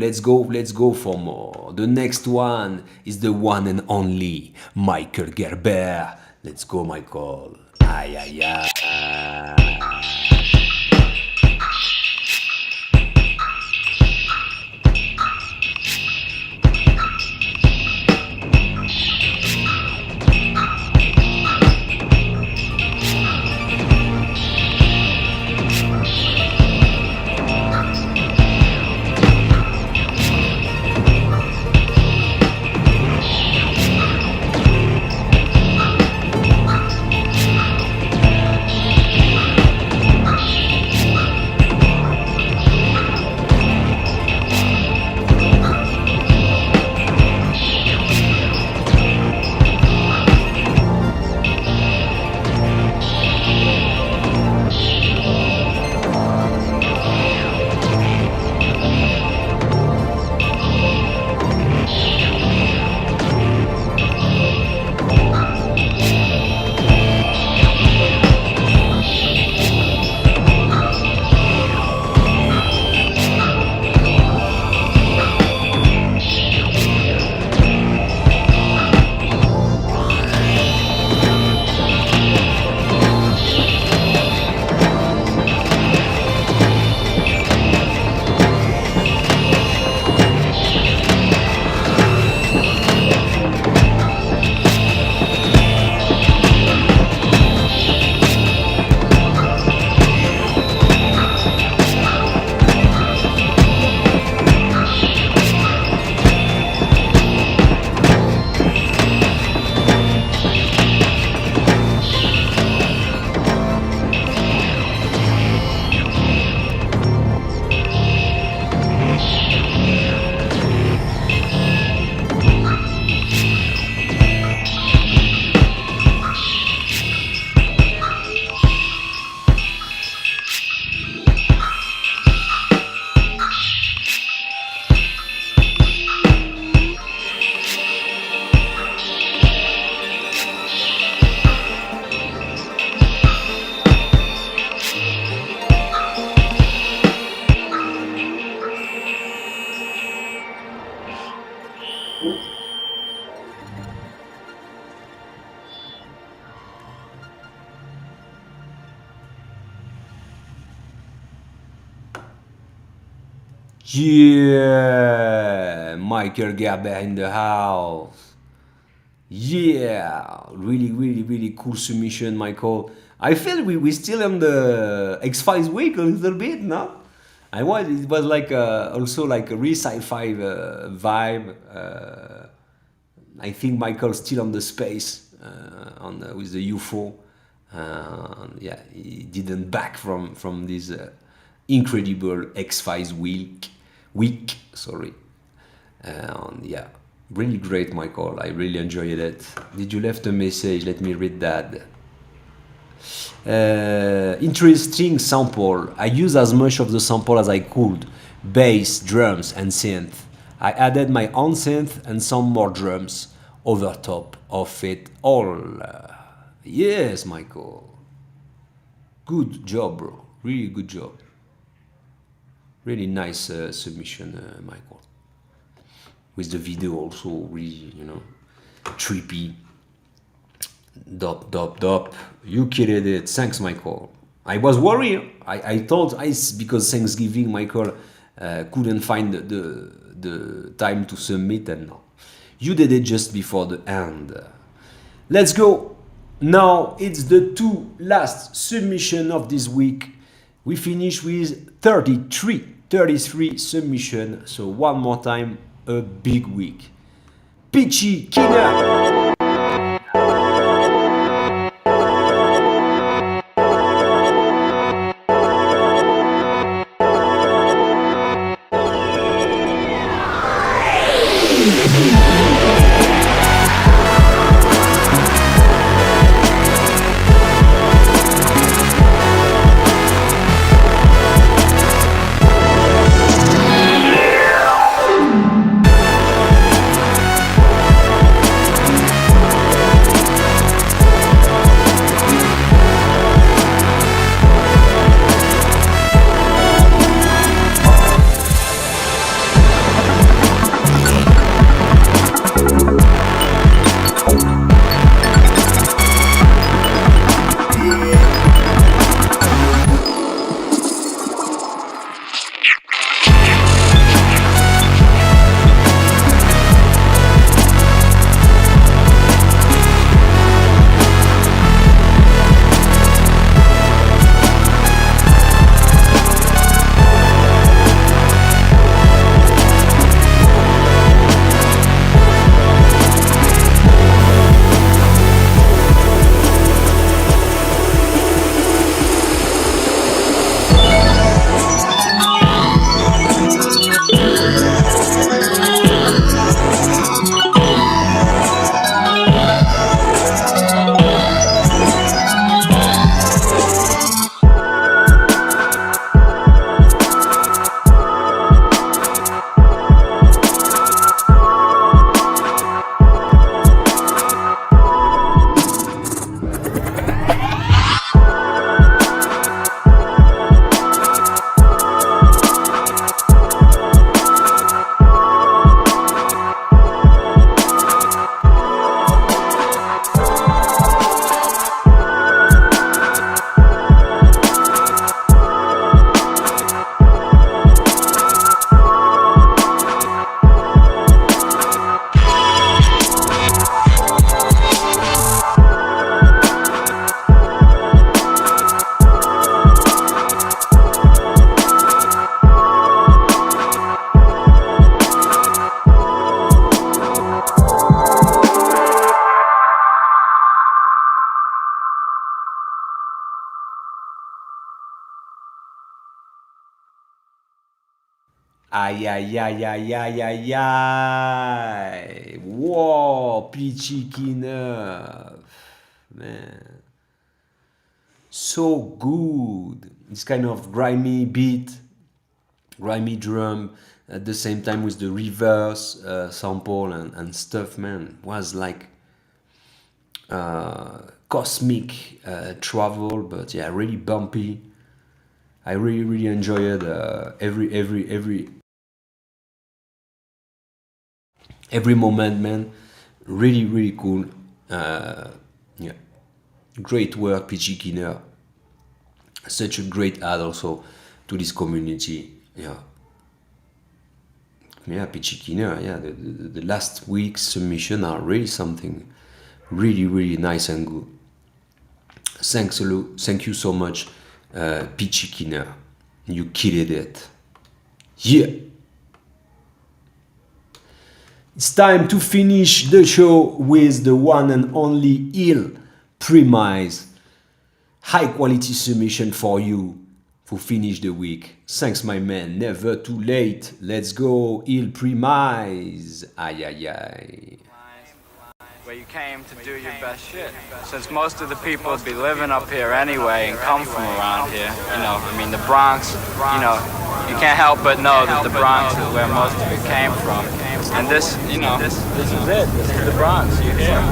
for more. The next one is the one and only Michael Gerber. Let's go, Michael. Ay, ay, ay. Yeah, Michael Gerber in the house. Yeah, really cool submission, Michael. I feel we still on the X-Files week a little bit, no? It was like also like a real sci-fi vibe. I think Michael's still on the space with the UFO. Yeah, he didn't back from this incredible X-Files week. Sorry. Yeah, really great, Michael. I really enjoyed it. Did you left a message? Let me read that. Interesting sample. I used as much of the sample as I could. Bass, drums, and synth. I added my own synth and some more drums over top of it all. Yes, Michael. Good job, bro. Really good job. Really nice submission, Michael. With the video also really, trippy. Dop. You killed it. Thanks, Michael. I was worried. I thought because Thanksgiving, Michael couldn't find the time to submit, and no. You did it just before the end. Let's go. Now it's the two last submission of this week. We finish with 33 submission. So one more time, a big week. Peachy Keener. Aïe. Wow, Peachy Keener. Man. So good. This kind of grimy beat, grimy drum, at the same time with the reverse sample and stuff, man, was like cosmic travel, but yeah, really bumpy. I really enjoyed every moment, man. Really cool. Yeah, great work, Peachy Keener. Such a great add also to this community. Yeah, Peachy Keener. Yeah, the last week's submission are really something really nice and good. Thank you so much, Peachy Keener. You killed it. Yeah. It's time to finish the show with the one and only Il Premise. High quality submission for you to finish the week. Thanks, my man. Never too late. Let's go, Il Premise. Aye, aye, aye. Where you came to do your best shit. Since most of the people be living up here anyway and come from around here, the Bronx, you can't help but know that the Bronx is where most of it came from. And this is it. This is the Bronx. You're here.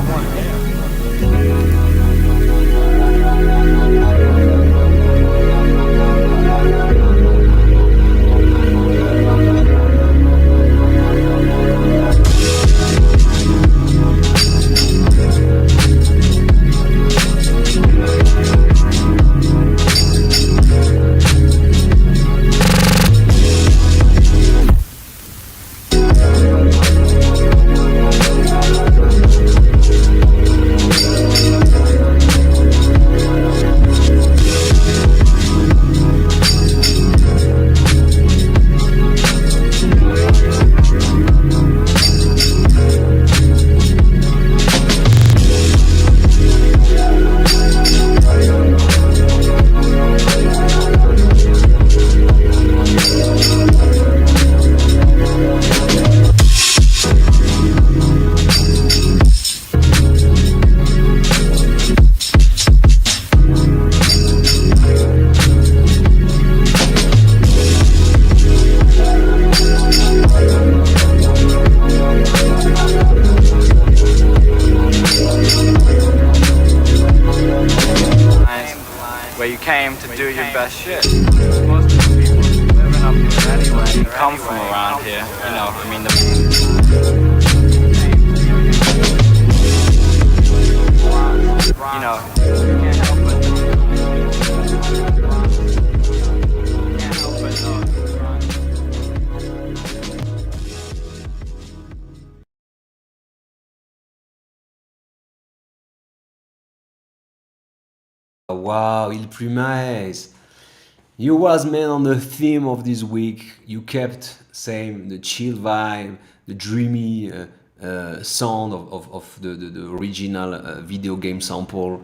Where you came to do your best shit. Most of the people living up here anyway come from around here. You can't help but Wow, Il Premise. You was, man, on the theme of this week. You kept same the chill vibe, the dreamy sound of the original video game sample.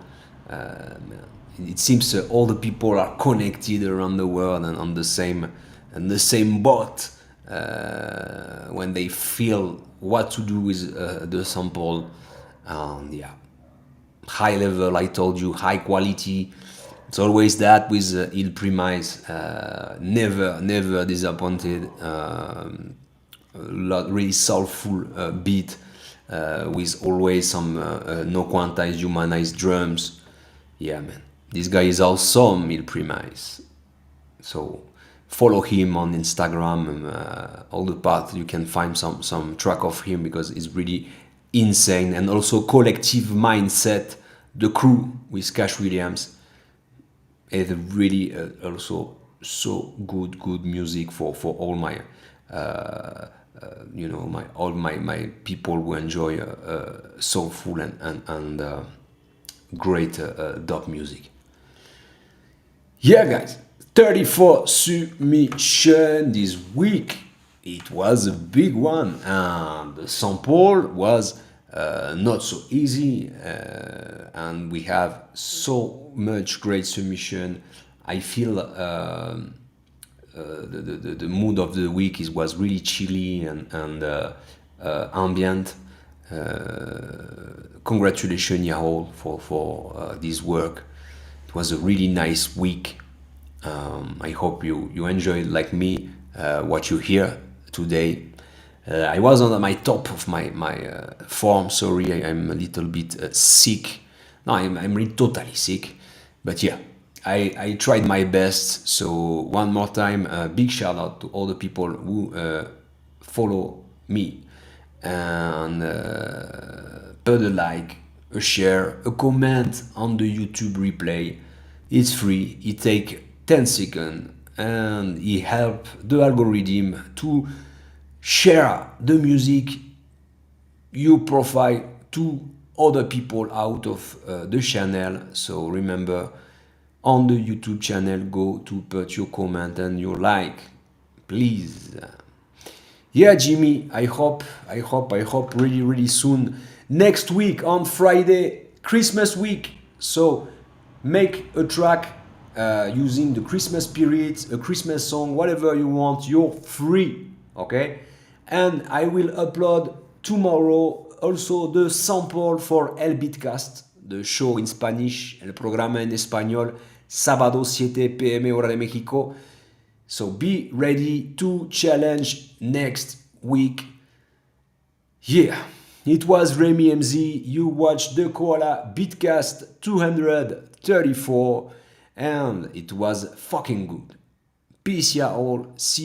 It seems all the people are connected around the world and on the same boat when they feel what to do with the sample. Yeah. High level, I told you, high quality. It's always that with Il Premise. Never disappointed. Really soulful beat with always some no quantized, humanized drums. Yeah, man, this guy is awesome, Il Premise. So follow him on Instagram and all the paths you can find some track of him because it's really insane. And also Collective Mindset, the crew with Cash Williams, is really also so good music for all my my people who enjoy soulful and great dub music. Yeah, guys, 34 submission this week. It was a big one, and the sample was not so easy, and we have so much great submission. I feel the mood of the week was really chilly and ambient. Congratulations, Yahoo, for this work. It was a really nice week. I hope you enjoyed, like me, what you hear today. I was on my top of my form. Sorry, I'm a little bit sick. No, I'm really totally sick. But yeah, I tried my best. So one more time, big shout out to all the people who follow me and put a like, a share, a comment on the YouTube replay. It's free. It takes 10 seconds and it helps the algorithm to share the music you profile to other people out of the channel. So remember, on the YouTube channel, go to put your comment and your like. please. Yeah, Jimmy, I hope really soon. Next week on Friday, Christmas week. So make a track using the Christmas spirit, a Christmas song, whatever you want. You're free, okay? And I will upload tomorrow also the sample for El Beatcast, the show in Spanish, el programa en español, sábado 7 p.m. hora de México. So be ready to challenge next week. Yeah, it was Remy MZ. You watched the Koala Beatcast 234 and it was fucking good. Peace ya all. See